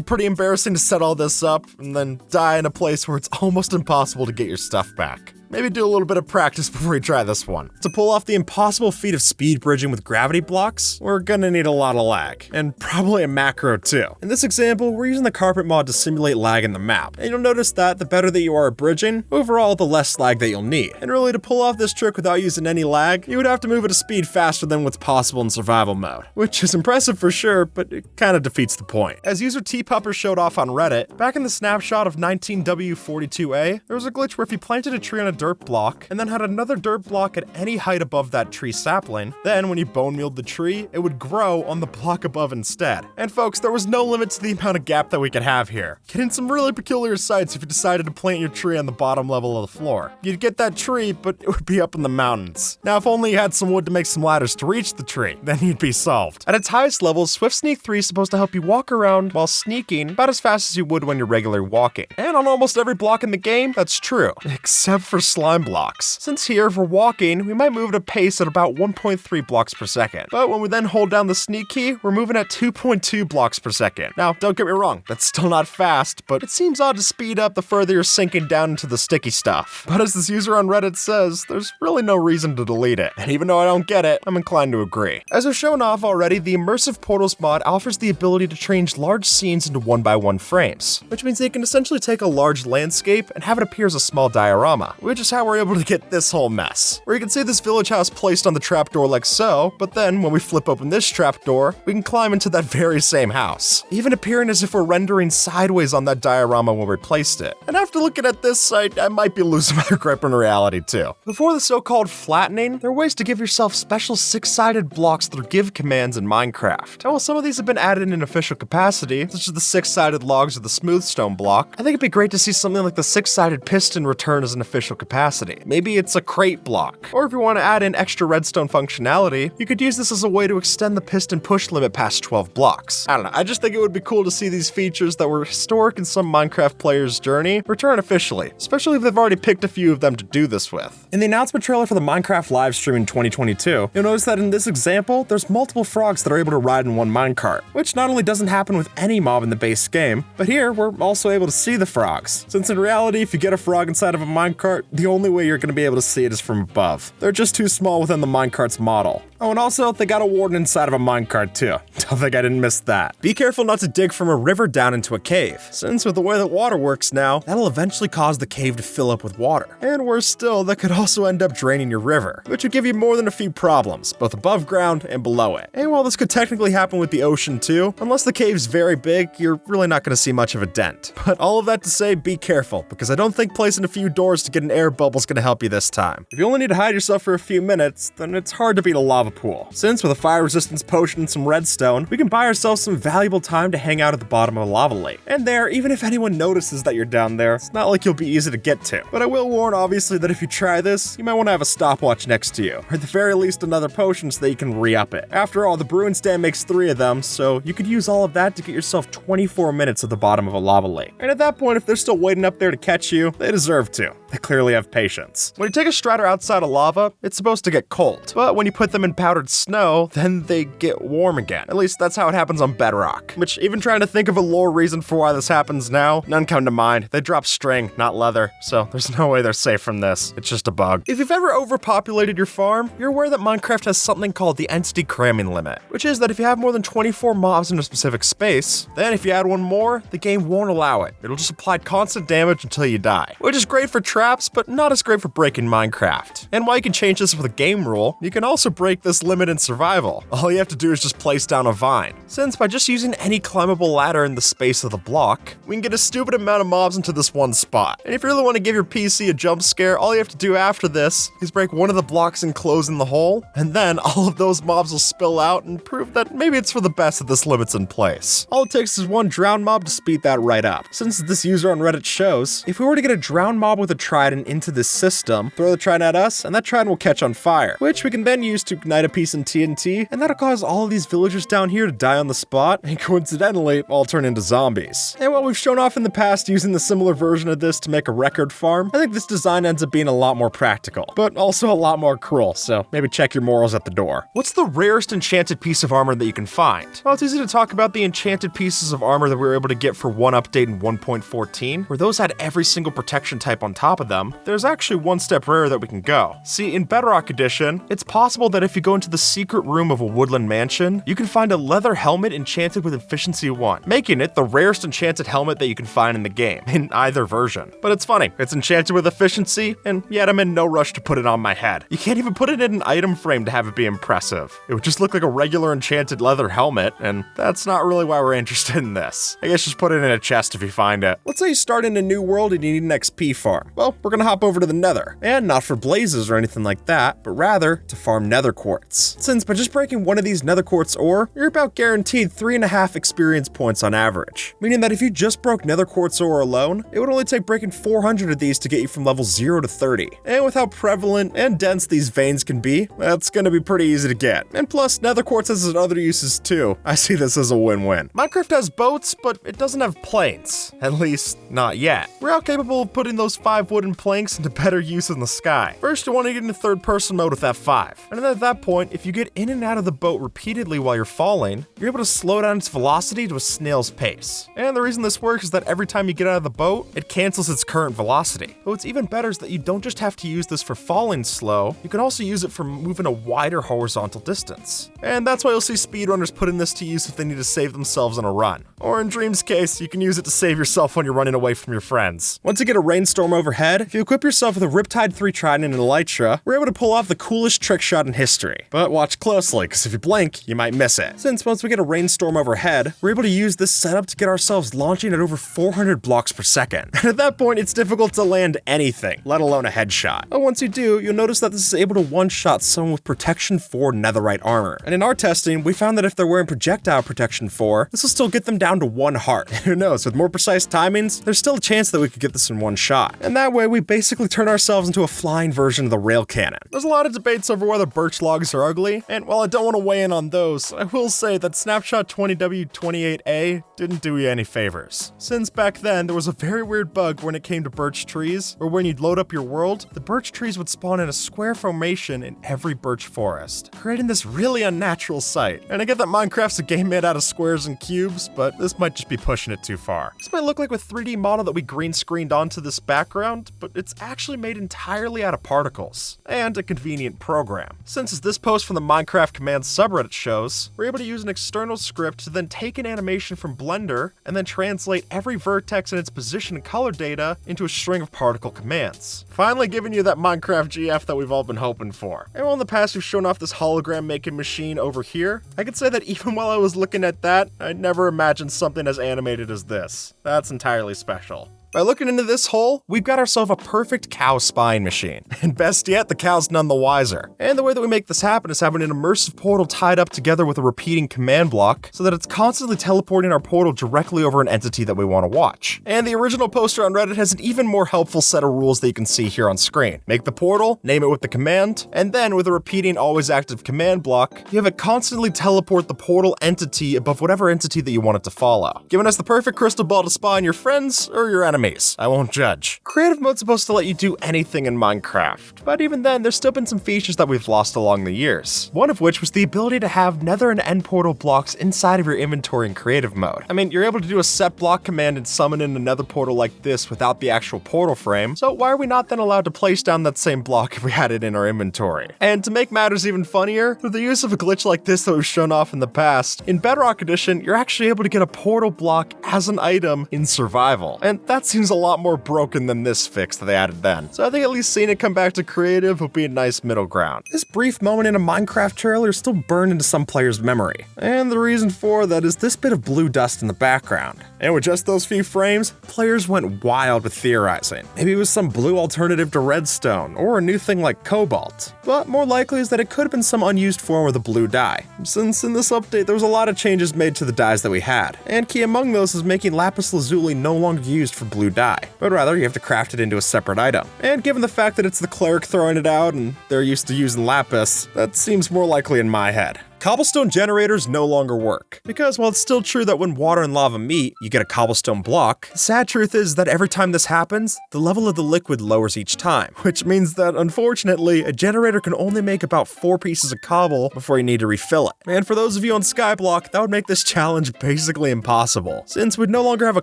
pretty embarrassing to set all this up and then die in a place where it's almost impossible to get your stuff back. Maybe do a little bit of practice before you try this one. To pull off the impossible feat of speed bridging with gravity blocks, we're gonna need a lot of lag, and probably a macro too. In this example, we're using the carpet mod to simulate lag in the map, and you'll notice that the better that you are at bridging, overall the less lag that you'll need. And really to pull off this trick without using any lag, you would have to move at a speed faster than what's possible in survival mode, which is impressive for sure, but it kinda defeats the point. As user T-Pupper showed off on Reddit, back in the snapshot of 19W42A, there was a glitch where if you planted a tree on a dirt block, and then had another dirt block at any height above that tree sapling, then when you bone mealed the tree, it would grow on the block above instead. And folks, there was no limit to the amount of gap that we could have here, getting some really peculiar sights if you decided to plant your tree on the bottom level of the floor. You'd get that tree, but it would be up in the mountains. Now if only you had some wood to make some ladders to reach the tree, then you'd be solved. At its highest level, Swift Sneak 3 is supposed to help you walk around while sneaking about as fast as you would when you're regularly walking. And on almost every block in the game, that's true, except for slime blocks. Since here, for walking, we might move at a pace at about 1.3 blocks per second. But when we then hold down the sneak key, we're moving at 2.2 blocks per second. Now, don't get me wrong, that's still not fast, but it seems odd to speed up the further you're sinking down into the sticky stuff. But as this user on Reddit says, there's really no reason to delete it. And even though I don't get it, I'm inclined to agree. As I've shown off already, the Immersive Portals mod offers the ability to change large scenes into 1x1 frames, which means they can essentially take a large landscape and have it appear as a small diorama, which which is how we're able to get this whole mess. Where you can see this village house placed on the trapdoor like so, but then when we flip open this trapdoor, we can climb into that very same house, even appearing as if we're rendering sideways on that diorama when we placed it. And after looking at this, I might be losing my grip on reality too. Before the so-called flattening, there are ways to give yourself special 6-sided blocks through give commands in Minecraft. And while some of these have been added in official capacity, such as the 6-sided logs or the smooth stone block, I think it'd be great to see something like the 6-sided piston return as an official capacity. Maybe it's a crate block. Or if you want to add in extra redstone functionality, you could use this as a way to extend the piston push limit past 12 blocks. I don't know, I just think it would be cool to see these features that were historic in some Minecraft players' journey return officially, especially if they've already picked a few of them to do this with. In the announcement trailer for the Minecraft livestream in 2022, you'll notice that in this example, there's multiple frogs that are able to ride in one minecart, which not only doesn't happen with any mob in the base game, but here we're also able to see the frogs. Since in reality, if you get a frog inside of a minecart, the only way you're going to be able to see it is from above. They're just too small within the minecart's model. Oh, and also, they got a warden inside of a minecart too. Don't think I didn't miss that. Be careful not to dig from a river down into a cave, since with the way that water works now, that'll eventually cause the cave to fill up with water. And worse still, that could also end up draining your river, which would give you more than a few problems, both above ground and below it. And while this could technically happen with the ocean too, unless the cave's very big, you're really not going to see much of a dent. But all of that to say, be careful, because I don't think placing a few doors to get an air bubble is going to help you this time. If you only need to hide yourself for a few minutes, then it's hard to beat a lava pool. Since with a fire resistance potion and some redstone, we can buy ourselves some valuable time to hang out at the bottom of a lava lake. And there, even if anyone notices that you're down there, it's not like you'll be easy to get to. But I will warn obviously that if you try this, you might want to have a stopwatch next to you, or at the very least another potion so that you can re-up it. After all, the brewing stand makes 3 of them, so you could use all of that to get yourself 24 minutes at the bottom of a lava lake. And at that point, if they're still waiting up there to catch you, they deserve to. They clearly have patience. When you take a strider outside of lava, it's supposed to get cold. But when you put them in powdered snow, then they get warm again. At least that's how it happens on Bedrock. Which, even trying to think of a lore reason for why this happens now, none come to mind. They drop string, not leather, so there's no way they're safe from this. It's just a bug. If you've ever overpopulated your farm, you're aware that Minecraft has something called the entity cramming limit, which is that if you have more than 24 mobs in a specific space, then if you add one more, the game won't allow it. It'll just apply constant damage until you die, which is great for traps, but not as great for breaking Minecraft. And while you can change this with a game rule, you can also break this limit in survival. All you have to do is just place down a vine, since by just using any climbable ladder in the space of the block, we can get a stupid amount of mobs into this one spot. And if you really want to give your PC a jump scare, all you have to do after this is break one of the blocks enclosing the hole, and then all of those mobs will spill out and prove that maybe it's for the best that this limit's in place. All it takes is one drown mob to speed that right up. Since this user on Reddit shows, if we were to get a drown mob with a trident into this system, throw the trident at us, and that trident will catch on fire, which we can then use to ignite a piece in TNT, and that'll cause all of these villagers down here to die on the spot, and coincidentally, all turn into zombies. And while we've shown off in the past using the similar version of this to make a record farm, I think this design ends up being a lot more practical, but also a lot more cruel, so maybe check your morals at the door. What's the rarest enchanted piece of armor that you can find? Well, it's easy to talk about the enchanted pieces of armor that we were able to get for one update in 1.14, where those had every single protection type on top of them. There's actually one step rarer that we can go. See, in Bedrock Edition, it's possible that if you go into the secret room of a woodland mansion, you can find a leather helmet enchanted with efficiency 1, making it the rarest enchanted helmet that you can find in the game, in either version. But it's funny, it's enchanted with efficiency, and yet I'm in no rush to put it on my head. You can't even put it in an item frame to have it be impressive. It would just look like a regular enchanted leather helmet, and that's not really why we're interested in this. I guess just put it in a chest if you find it. Let's say you start in a new world and you need an XP farm. Well, we're gonna hop over to the Nether, and not for blazes or anything like that, but rather to farm nether quartz. Since by just breaking one of these nether quartz ore, you're about guaranteed 3.5 experience points on average, meaning that if you just broke nether quartz ore alone, it would only take breaking 400 of these to get you from level 0 to 30. And with how prevalent and dense these veins can be, that's gonna be pretty easy to get. And plus, nether quartz has other uses too. I see this as a win-win. Minecraft has boats, but it doesn't have planes. At least, not yet. We're now capable of putting those 5 wooden planks into better use in the sky. First, you want to get into third-person mode with F5. And then at that point, if you get in and out of the boat repeatedly while you're falling, you're able to slow down its velocity to a snail's pace. And the reason this works is that every time you get out of the boat, it cancels its current velocity. But what's even better is that you don't just have to use this for falling slow, you can also use it for moving a wider horizontal distance. And that's why you'll see speedrunners putting this to use if they need to save themselves on a run. Or in Dream's case, you can use it to save yourself when you're running away from your friends. Once you get a rainstorm overhead, ahead, if you equip yourself with a Riptide 3 Trident and Elytra, we're able to pull off the coolest trick shot in history. But watch closely, because if you blink, you might miss it. Since once we get a rainstorm overhead, we're able to use this setup to get ourselves launching at over 400 blocks per second. And at that point, it's difficult to land anything, let alone a headshot. But once you do, you'll notice that this is able to one-shot someone with Protection 4 Netherite armor. And in our testing, we found that if they're wearing Projectile Protection 4, this will still get them down to 1 heart. And who knows, with more precise timings, there's still a chance that we could get this in one shot. And that way, we basically turn ourselves into a flying version of the rail cannon. There's a lot of debates over whether birch logs are ugly, and while I don't want to weigh in on those, I will say that Snapshot 20W28A didn't do you any favors. Since back then, there was a very weird bug when it came to birch trees, where when you'd load up your world, the birch trees would spawn in a square formation in every birch forest, creating this really unnatural sight. And I get that Minecraft's a game made out of squares and cubes, but this might just be pushing it too far. This might look like a 3D model that we green screened onto this background, but it's actually made entirely out of particles, and a convenient program. Since as this post from the Minecraft Commands subreddit shows, we're able to use an external script to then take an animation from Blender and then translate every vertex and its position and color data into a string of particle commands. Finally giving you that Minecraft GF that we've all been hoping for. And while in the past we've shown off this hologram making machine over here, I can say that even while I was looking at that, I'd never imagined something as animated as this. That's entirely special. By looking into this hole, we've got ourselves a perfect cow spine machine. And best yet, the cow's none the wiser. And the way that we make this happen is having an immersive portal tied up together with a repeating command block so that it's constantly teleporting our portal directly over an entity that we want to watch. And the original poster on Reddit has an even more helpful set of rules that you can see here on screen. Make the portal, name it with the command, and then with a repeating always active command block, you have it constantly teleport the portal entity above whatever entity that you want it to follow, giving us the perfect crystal ball to spy on your friends or your enemies. I won't judge. Creative mode's supposed to let you do anything in Minecraft, but even then, there's still been some features that we've lost along the years. One of which was the ability to have nether and end portal blocks inside of your inventory in creative mode. I mean, you're able to do a set block command and summon in another portal like this without the actual portal frame, so why are we not then allowed to place down that same block if we had it in our inventory? And to make matters even funnier, through the use of a glitch like this that we've shown off in the past, in Bedrock Edition, you're actually able to get a portal block as an item in survival. And that seems a lot more broken than this fix that they added then. So I think at least seeing it come back to creative would be a nice middle ground. This brief moment in a Minecraft trailer is still burned into some players' memory. And the reason for that is this bit of blue dust in the background. And with just those few frames, players went wild with theorizing. Maybe it was some blue alternative to redstone, or a new thing like cobalt. But more likely is that it could have been some unused form of the blue dye, since in this update there was a lot of changes made to the dyes that we had. And key among those is making lapis lazuli no longer used for blue dye, but rather you have to craft it into a separate item. And given the fact that it's the cleric throwing it out and they're used to using lapis, that seems more likely in my head. Cobblestone generators no longer work, because while it's still true that when water and lava meet, you get a cobblestone block, the sad truth is that every time this happens, the level of the liquid lowers each time, which means that unfortunately, a generator can only make about 4 pieces of cobble before you need to refill it. And for those of you on Skyblock, that would make this challenge basically impossible, since we'd no longer have a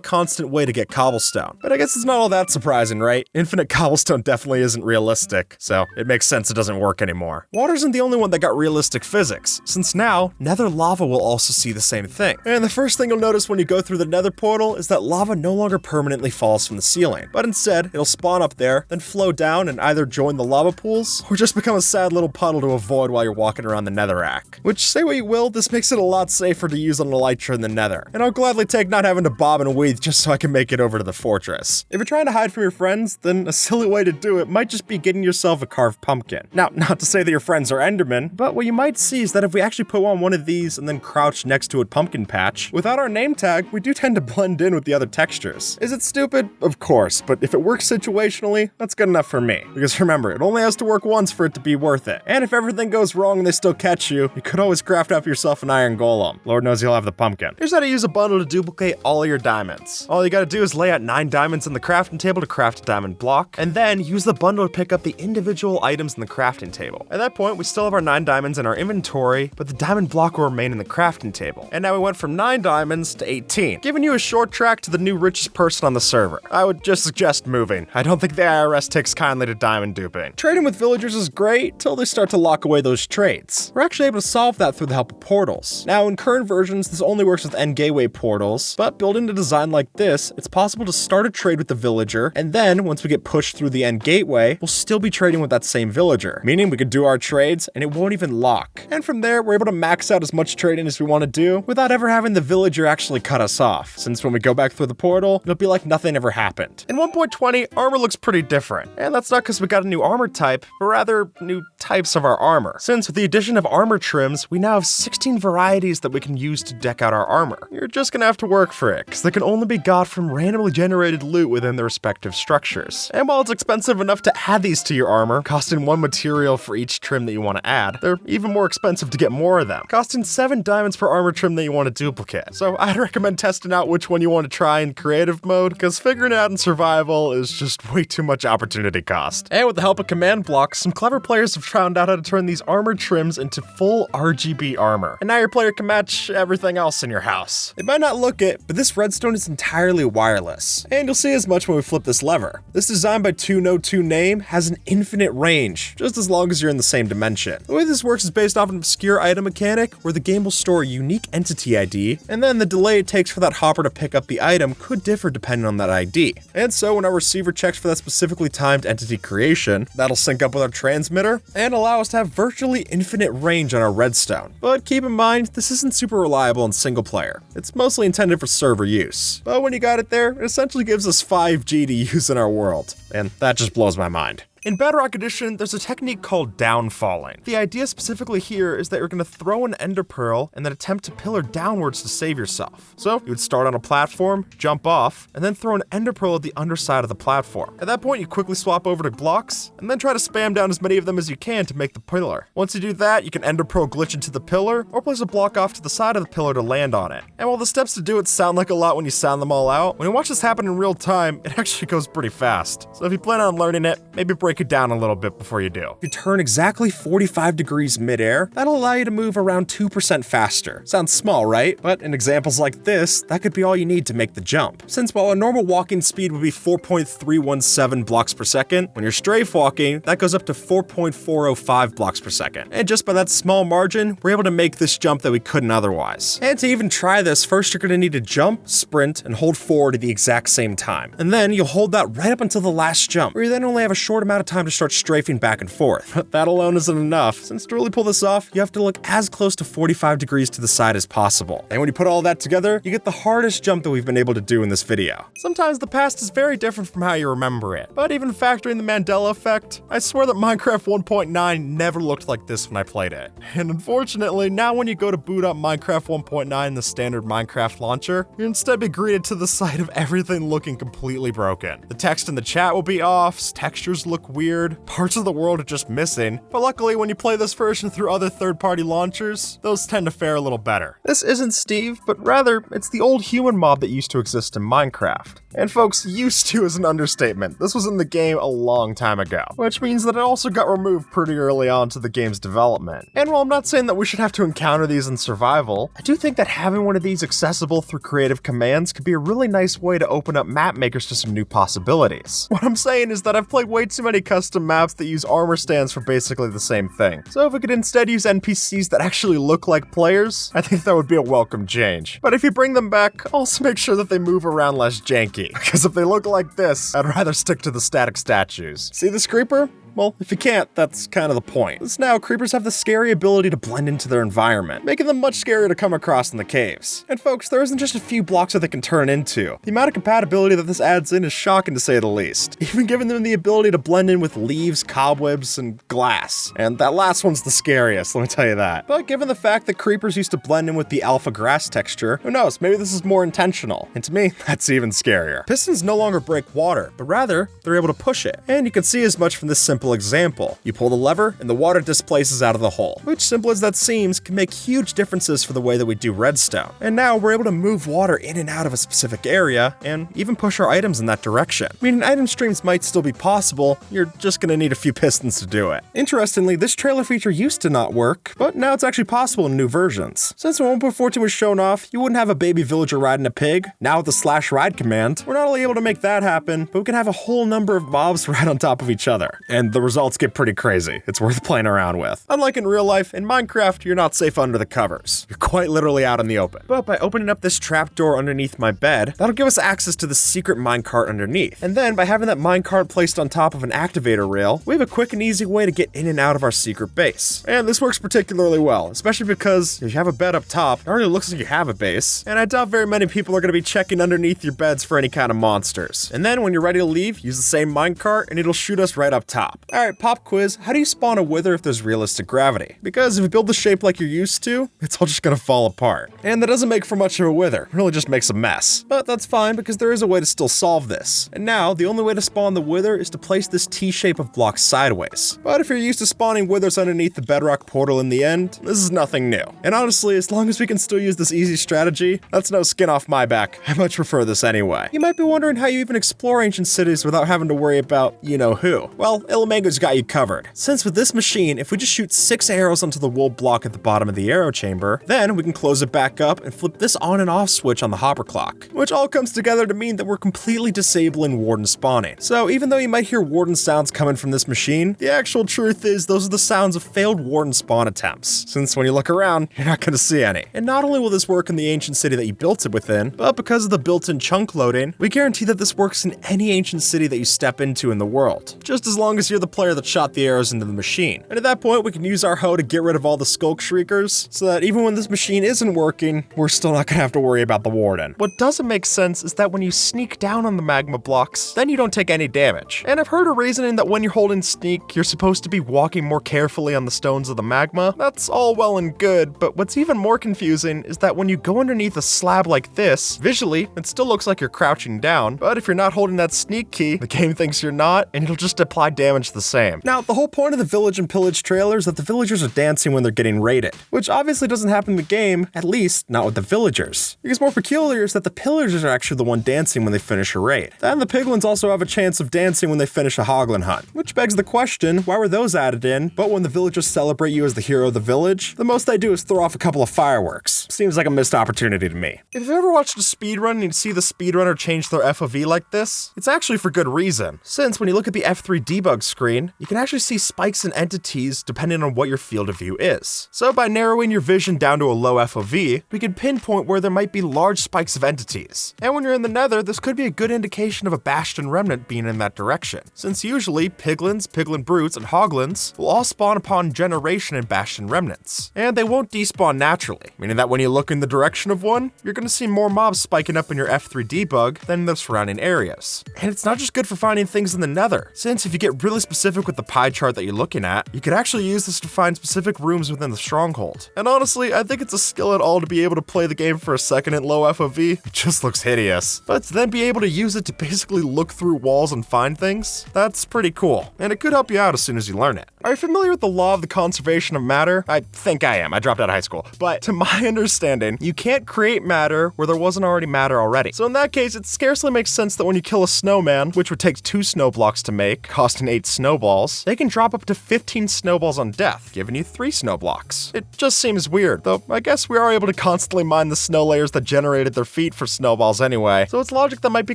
constant way to get cobblestone. But I guess it's not all that surprising, right? Infinite cobblestone definitely isn't realistic, so it makes sense it doesn't work anymore. Water isn't the only one that got realistic physics, since now, nether lava will also see the same thing. And the first thing you'll notice when you go through the nether portal is that lava no longer permanently falls from the ceiling, but instead, it'll spawn up there, then flow down and either join the lava pools, or just become a sad little puddle to avoid while you're walking around the netherrack. Which, say what you will, this makes it a lot safer to use on Elytra in the nether, and I'll gladly take not having to bob and weave just so I can make it over to the fortress. If you're trying to hide from your friends, then a silly way to do it might just be getting yourself a carved pumpkin. Now, not to say that your friends are Endermen, but what you might see is that if we actually put on one of these and then crouch next to a pumpkin patch, without our name tag, we do tend to blend in with the other textures. Is it stupid? Of course, but if it works situationally, that's good enough for me. Because remember, it only has to work once for it to be worth it. And if everything goes wrong and they still catch you, you could always craft up yourself an iron golem. Lord knows you'll have the pumpkin. Here's how to use a bundle to duplicate all of your diamonds. All you gotta do is lay out 9 diamonds in the crafting table to craft a diamond block, and then use the bundle to pick up the individual items in the crafting table. At that point, we still have our 9 diamonds in our inventory, but the diamond block will remain in the crafting table. And now we went from 9 diamonds to 18, giving you a short track to the new richest person on the server. I would just suggest moving. I don't think the IRS takes kindly to diamond duping. Trading with villagers is great till they start to lock away those trades. We're actually able to solve that through the help of portals. Now in current versions, this only works with end gateway portals, but building a design like this, it's possible to start a trade with the villager, and then once we get pushed through the end gateway, we'll still be trading with that same villager, meaning we could do our trades and it won't even lock. And from there, we're able to max out as much trading as we want to do without ever having the villager actually cut us off, since when we go back through the portal, it'll be like nothing ever happened. In 1.20, armor looks pretty different, and that's not because we got a new armor type, but rather new types of our armor. Since with the addition of armor trims, we now have 16 varieties that we can use to deck out our armor. You're just gonna have to work for it, because they can only be got from randomly generated loot within their respective structures. And while it's expensive enough to add these to your armor, costing 1 material for each trim that you want to add, they're even more expensive to get more of them, costing 7 diamonds per armor trim that you want to duplicate. So I'd recommend testing out which one you want to try in creative mode, because figuring it out in survival is just way too much opportunity cost. And with the help of command blocks, some clever players have found out how to turn these armor trims into full RGB armor. And now your player can match everything else in your house. It might not look it, but this redstone is entirely wireless. And you'll see as much when we flip this lever. This design by 2No2 Name has an infinite range, just as long as you're in the same dimension. The way this works is based off an obscure item mechanic where the game will store a unique entity ID, and then the delay it takes for that hopper to pick up the item could differ depending on that ID. And so when our receiver checks for that specifically timed entity creation, that'll sync up with our transmitter and allow us to have virtually infinite range on our redstone. But keep in mind, this isn't super reliable in single player. It's mostly intended for server use. But when you got it there, it essentially gives us 5G to use in our world. And that just blows my mind. In Bedrock Edition, there's a technique called downfalling. The idea specifically here is that you're going to throw an ender pearl and then attempt to pillar downwards to save yourself. So you would start on a platform, jump off, and then throw an ender pearl at the underside of the platform. At that point, you quickly swap over to blocks, and then try to spam down as many of them as you can to make the pillar. Once you do that, you can ender pearl glitch into the pillar, or place a block off to the side of the pillar to land on it. And while the steps to do it sound like a lot when you sound them all out, when you watch this happen in real time, it actually goes pretty fast. So if you plan on learning it, maybe break it down a little bit before you do. If you turn exactly 45 degrees midair, that'll allow you to move around 2% faster. Sounds small, right? But in examples like this, that could be all you need to make the jump. Since while a normal walking speed would be 4.317 blocks per second, when you're strafe walking, that goes up to 4.405 blocks per second. And just by that small margin, we're able to make this jump that we couldn't otherwise. And to even try this, first you're gonna need to jump, sprint, and hold forward at the exact same time. And then you'll hold that right up until the last jump, where you then only have a short amount of time to start strafing back and forth. But that alone isn't enough. Since to really pull this off, you have to look as close to 45 degrees to the side as possible. And when you put all that together, you get the hardest jump that we've been able to do in this video. Sometimes the past is very different from how you remember it, but even factoring the Mandela effect, I swear that Minecraft 1.9 never looked like this when I played it. And unfortunately, now when you go to boot up Minecraft 1.9 in the standard Minecraft launcher, you'll instead be greeted to the sight of everything looking completely broken. The text in the chat will be off, textures look weird, parts of the world are just missing, but luckily when you play this version through other third-party launchers, those tend to fare a little better. This isn't Steve, but rather, it's the old human mob that used to exist in Minecraft. And folks, used to is an understatement. This was in the game a long time ago, which means that it also got removed pretty early on to the game's development. And while I'm not saying that we should have to encounter these in survival, I do think that having one of these accessible through creative commands could be a really nice way to open up map makers to some new possibilities. What I'm saying is that I've played way too many custom maps that use armor stands for basically the same thing. So if we could instead use NPCs that actually look like players, I think that would be a welcome change. But if you bring them back, also make sure that they move around less janky, because if they look like this, I'd rather stick to the static statues. See this creeper? Well, if you can't, that's kind of the point. Since now, creepers have the scary ability to blend into their environment, making them much scarier to come across in the caves. And folks, there isn't just a few blocks that they can turn into. The amount of compatibility that this adds in is shocking to say the least, even giving them the ability to blend in with leaves, cobwebs, and glass. And that last one's the scariest, let me tell you that. But given the fact that creepers used to blend in with the alpha grass texture, who knows, maybe this is more intentional. And to me, that's even scarier. Pistons no longer break water, but rather, they're able to push it. And you can see as much from this simple simple example. You pull the lever and the water displaces out of the hole, which, simple as that seems, can make huge differences for the way that we do redstone. And now we're able to move water in and out of a specific area and even push our items in that direction. Meaning item streams might still be possible, you're just gonna need a few pistons to do it. Interestingly, this trailer feature used to not work, but now it's actually possible in new versions. Since when 1.14 was shown off, you wouldn't have a baby villager riding a pig. Now with the /ride command, we're not only able to make that happen, but we can have a whole number of mobs right on top of each other. And the results get pretty crazy. It's worth playing around with. Unlike in real life, in Minecraft, you're not safe under the covers. You're quite literally out in the open. But by opening up this trapdoor underneath my bed, that'll give us access to the secret minecart underneath. And then by having that minecart placed on top of an activator rail, we have a quick and easy way to get in and out of our secret base. And this works particularly well, especially because if you have a bed up top, it already looks like you have a base. And I doubt very many people are going to be checking underneath your beds for any kind of monsters. And then when you're ready to leave, use the same minecart and it'll shoot us right up top. Alright, pop quiz, how do you spawn a wither if there's realistic gravity? Because if you build the shape like you're used to, it's all just gonna fall apart. And that doesn't make for much of a wither, it really just makes a mess. But that's fine because there is a way to still solve this. And now, the only way to spawn the wither is to place this T shape of blocks sideways. But if you're used to spawning withers underneath the bedrock portal in the end, this is nothing new. And honestly, as long as we can still use this easy strategy, that's no skin off my back. I much prefer this anyway. You might be wondering how you even explore ancient cities without having to worry about you-know-who. Well, Ilamango's got you covered. Since with this machine, if we just shoot 6 arrows onto the wool block at the bottom of the arrow chamber, then we can close it back up and flip this on and off switch on the hopper clock, which all comes together to mean that we're completely disabling warden spawning. So even though you might hear warden sounds coming from this machine, the actual truth is those are the sounds of failed warden spawn attempts, since when you look around, you're not going to see any. And not only will this work in the ancient city that you built it within, but because of the built-in chunk loading, we guarantee that this works in any ancient city that you step into in the world, just as long as you're the player that shot the arrows into the machine. And at that point, we can use our hoe to get rid of all the skulk shriekers, so that even when this machine isn't working, we're still not gonna have to worry about the warden. What doesn't make sense is that when you sneak down on the magma blocks, then you don't take any damage. And I've heard a reasoning that when you're holding sneak, you're supposed to be walking more carefully on the stones of the magma. That's all well and good, but what's even more confusing is that when you go underneath a slab like this, visually, it still looks like you're crouching down, but if you're not holding that sneak key, the game thinks you're not, and it'll just apply damage the same. Now, the whole point of the Village and Pillage trailer is that the villagers are dancing when they're getting raided, which obviously doesn't happen in the game, at least not with the villagers. Because more peculiar is that the pillagers are actually the one dancing when they finish a raid. Then the piglins also have a chance of dancing when they finish a hoglin hunt, which begs the question, why were those added in, but when the villagers celebrate you as the hero of the village, the most they do is throw off a couple of fireworks. Seems like a missed opportunity to me. If you've ever watched a speedrun and you see the speedrunner change their FOV like this, it's actually for good reason. Since when you look at the F3 debug screen, you can actually see spikes and entities depending on what your field of view is. So by narrowing your vision down to a low FOV, we can pinpoint where there might be large spikes of entities. And when you're in the nether, this could be a good indication of a bastion remnant being in that direction, since usually piglins, piglin brutes, and hoglins will all spawn upon generation in bastion remnants. And they won't despawn naturally, meaning that when you look in the direction of one, you're going to see more mobs spiking up in your F3 debug than in the surrounding areas. And it's not just good for finding things in the nether, since if you get really specific with the pie chart that you're looking at, you could actually use this to find specific rooms within the stronghold. And honestly, I think it's a skill at all to be able to play the game for a second at low FOV. It just looks hideous. But to then be able to use it to basically look through walls and find things, that's pretty cool. And it could help you out as soon as you learn it. Are you familiar with the law of the conservation of matter? I think I am. I dropped out of high school. But to my understanding, you can't create matter where there wasn't already matter already. So in that case, it scarcely makes sense that when you kill a snowman, which would take 2 snow blocks to make, costing 8 snowballs, they can drop up to 15 snowballs on death, giving you 3 snow blocks. It just seems weird, though I guess we are able to constantly mine the snow layers that generated their feet for snowballs anyway, so it's logic that might be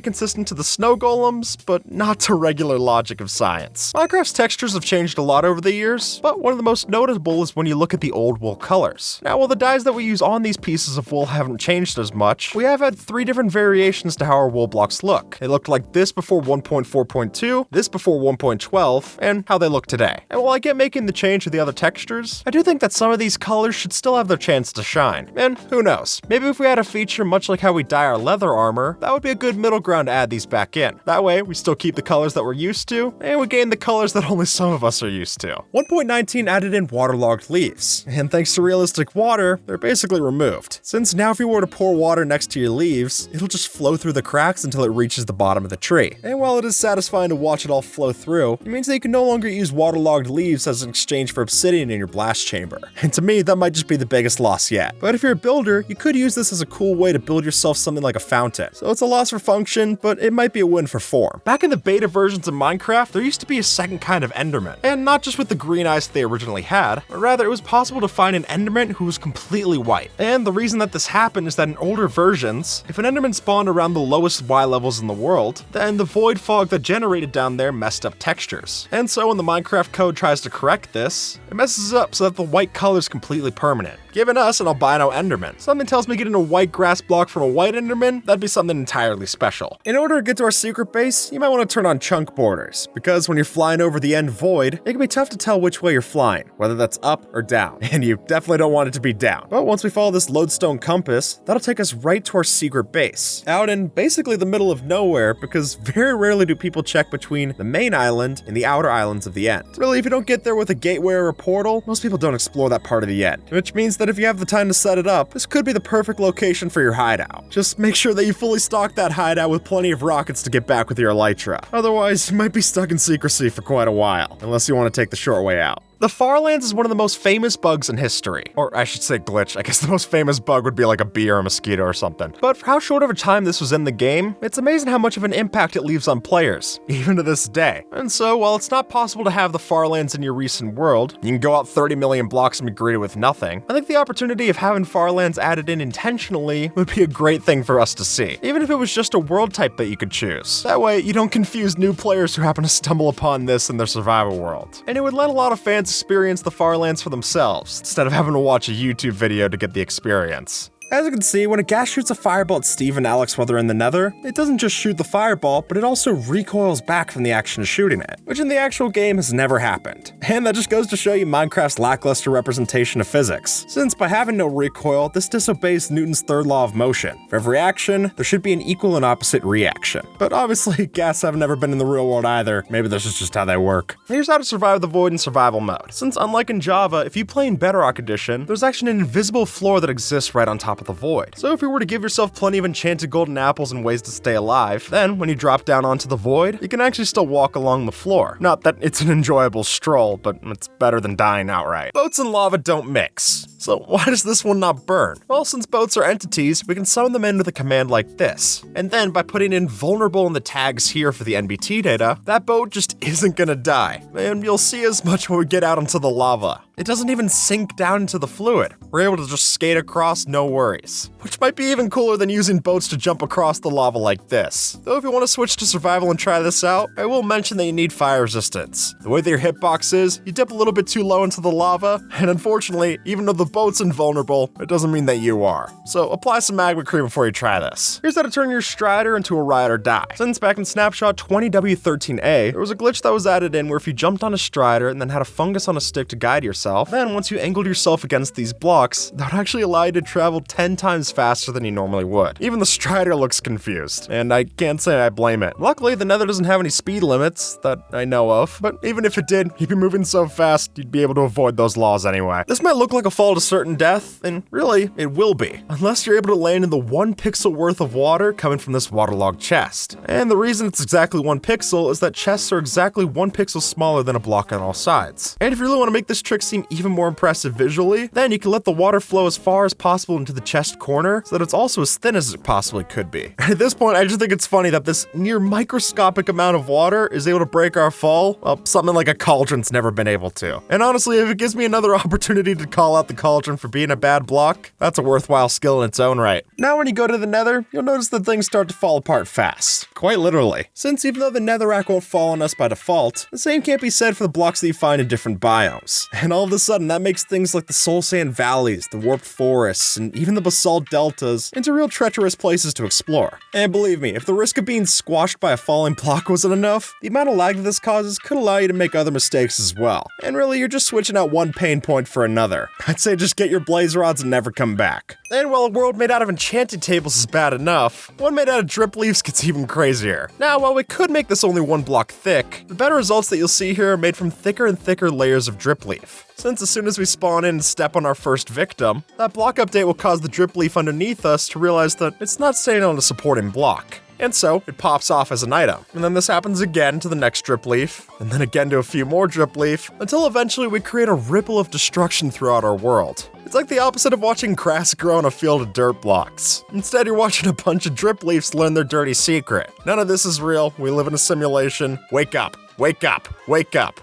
consistent to the snow golems, but not to regular logic of science. Minecraft's textures have changed a lot over the years, but one of the most notable is when you look at the old wool colors. Now, while the dyes that we use on these pieces of wool haven't changed as much, we have had 3 different variations to how our wool blocks look. They looked like this before 1.4.2, this before 1.12, and how they look today. And while I get making the change to the other textures, I do think that some of these colors should still have their chance to shine. And who knows, maybe if we had a feature much like how we dye our leather armor, that would be a good middle ground to add these back in. That way, we still keep the colors that we're used to, and we gain the colors that only some of us are used to. 1.19 added in waterlogged leaves, and thanks to realistic water, they're basically removed. Since now if you were to pour water next to your leaves, it'll just flow through the cracks until it reaches the bottom of the tree. And while it is satisfying to watch it all flow through, it means that you can no longer use waterlogged leaves as an exchange for obsidian in your blast chamber. And to me, that might just be the biggest loss yet. But if you're a builder, you could use this as a cool way to build yourself something like a fountain. So it's a loss for function, but it might be a win for form. Back in the beta versions of Minecraft, there used to be a second kind of Enderman. And not just with the green eyes they originally had, but rather it was possible to find an Enderman who was completely white. And the reason that this happened is that in older versions, if an Enderman spawned around the lowest Y levels in the world, then the void fog that generated down there messed up textures. And so when the Minecraft code tries to correct this, it messes up so that the white color is completely permanent, giving us an albino Enderman. Something tells me getting a white grass block from a white Enderman, that'd be something entirely special. In order to get to our secret base, you might want to turn on chunk borders, because when you're flying over the end void, it can be tough to tell which way you're flying, whether that's up or down, and you definitely don't want it to be down. But once we follow this lodestone compass, that'll take us right to our secret base, out in basically the middle of nowhere, because very rarely do people check between the main island and the outer islands of the end. Really, if you don't get there with a gateway or a portal, most people don't explore that part of the end, which means that if you have the time to set it up, this could be the perfect location for your hideout. Just make sure that you fully stock that hideout with plenty of rockets to get back with your elytra. Otherwise, you might be stuck in secrecy for quite a while, unless you want to take the short way out. The Farlands is one of the most famous bugs in history. Or I should say glitch. I guess the most famous bug would be like a bee or a mosquito or something. But for how short of a time this was in the game, it's amazing how much of an impact it leaves on players, even to this day. And so, while it's not possible to have the Farlands in your recent world, you can go out 30 million blocks and be greeted with nothing, I think the opportunity of having Farlands added in intentionally would be a great thing for us to see, even if it was just a world type that you could choose. That way, you don't confuse new players who happen to stumble upon this in their survival world. And it would let a lot of fans experience the Farlands for themselves, instead of having to watch a YouTube video to get the experience. As you can see, when a ghast shoots a fireball at Steve and Alex while they're in the nether, it doesn't just shoot the fireball, but it also recoils back from the action of shooting it, which in the actual game has never happened. And that just goes to show you Minecraft's lackluster representation of physics, since by having no recoil, this disobeys Newton's third law of motion. For every action, there should be an equal and opposite reaction. But obviously, ghasts have never been in the real world either. Maybe this is just how they work. Here's how to survive the void in survival mode. Since unlike in Java, if you play in Bedrock Edition, there's actually an invisible floor that exists right on top of the void. So if you were to give yourself plenty of enchanted golden apples and ways to stay alive, then when you drop down onto the void, you can actually still walk along the floor. Not that it's an enjoyable stroll, but it's better than dying outright. Boats and lava don't mix. So why does this one not burn? Well, since boats are entities, we can summon them in with a command like this. And then by putting in vulnerable in the tags here for the NBT data, that boat just isn't gonna die. And you'll see as much when we get out into the lava. It doesn't even sink down into the fluid. We're able to just skate across, no worries. Which might be even cooler than using boats to jump across the lava like this. Though if you want to switch to survival and try this out, I will mention that you need fire resistance. The way that your hitbox is, you dip a little bit too low into the lava, and unfortunately, even though the boat's invulnerable, it doesn't mean that you are. So apply some magma cream before you try this. Here's how to turn your Strider into a ride or die. Since back in Snapshot 20W13A, there was a glitch that was added in where if you jumped on a Strider and then had a fungus on a stick to guide yourself, then once you angled yourself against these blocks, that would actually allow you to travel 10 times faster than you normally would. Even the Strider looks confused, and I can't say I blame it. Luckily, the Nether doesn't have any speed limits that I know of, but even if it did, you'd be moving so fast, you'd be able to avoid those laws anyway. This might look like a fall to certain death, and really, it will be, unless you're able to land in the 1 pixel worth of water coming from this waterlogged chest. And the reason it's exactly 1 pixel is that chests are exactly 1 pixel smaller than a block on all sides. And if you really want to make this trick seem even more impressive visually, then you can let the water flow as far as possible into the chest corner so that it's also as thin as it possibly could be. At this point, I just think it's funny that this near microscopic amount of water is able to break our fall, well, something like a cauldron's never been able to. And honestly, if it gives me another opportunity to call out the cauldron for being a bad block, that's a worthwhile skill in its own right. Now when you go to the nether, you'll notice that things start to fall apart fast. Quite literally. Since even though the netherrack won't fall on us by default, the same can't be said for the blocks that you find in different biomes. And all of a sudden, that makes things like the soul sand valleys, the warped forests, and even the basalt deltas into real treacherous places to explore. And believe me, if the risk of being squashed by a falling block wasn't enough, the amount of lag that this causes could allow you to make other mistakes as well. And really, you're just switching out one pain point for another. I'd say just get your blaze rods and never come back. And while a world made out of enchanted tables is bad enough, one made out of drip leaves gets even crazier. Now, while we could make this only 1 block thick, the better results that you'll see here are made from thicker and thicker layers of drip leaf. Since as soon as we spawn in and step on our first victim, that block update will cause the drip leaf underneath us to realize that it's not staying on a supporting block. And so it pops off as an item. And then this happens again to the next drip leaf, and then again to a few more drip leaf, until eventually we create a ripple of destruction throughout our world. It's like the opposite of watching grass grow on a field of dirt blocks. Instead, you're watching a bunch of drip leaves learn their dirty secret. None of this is real. We live in a simulation. Wake up. Wake up. Wake up.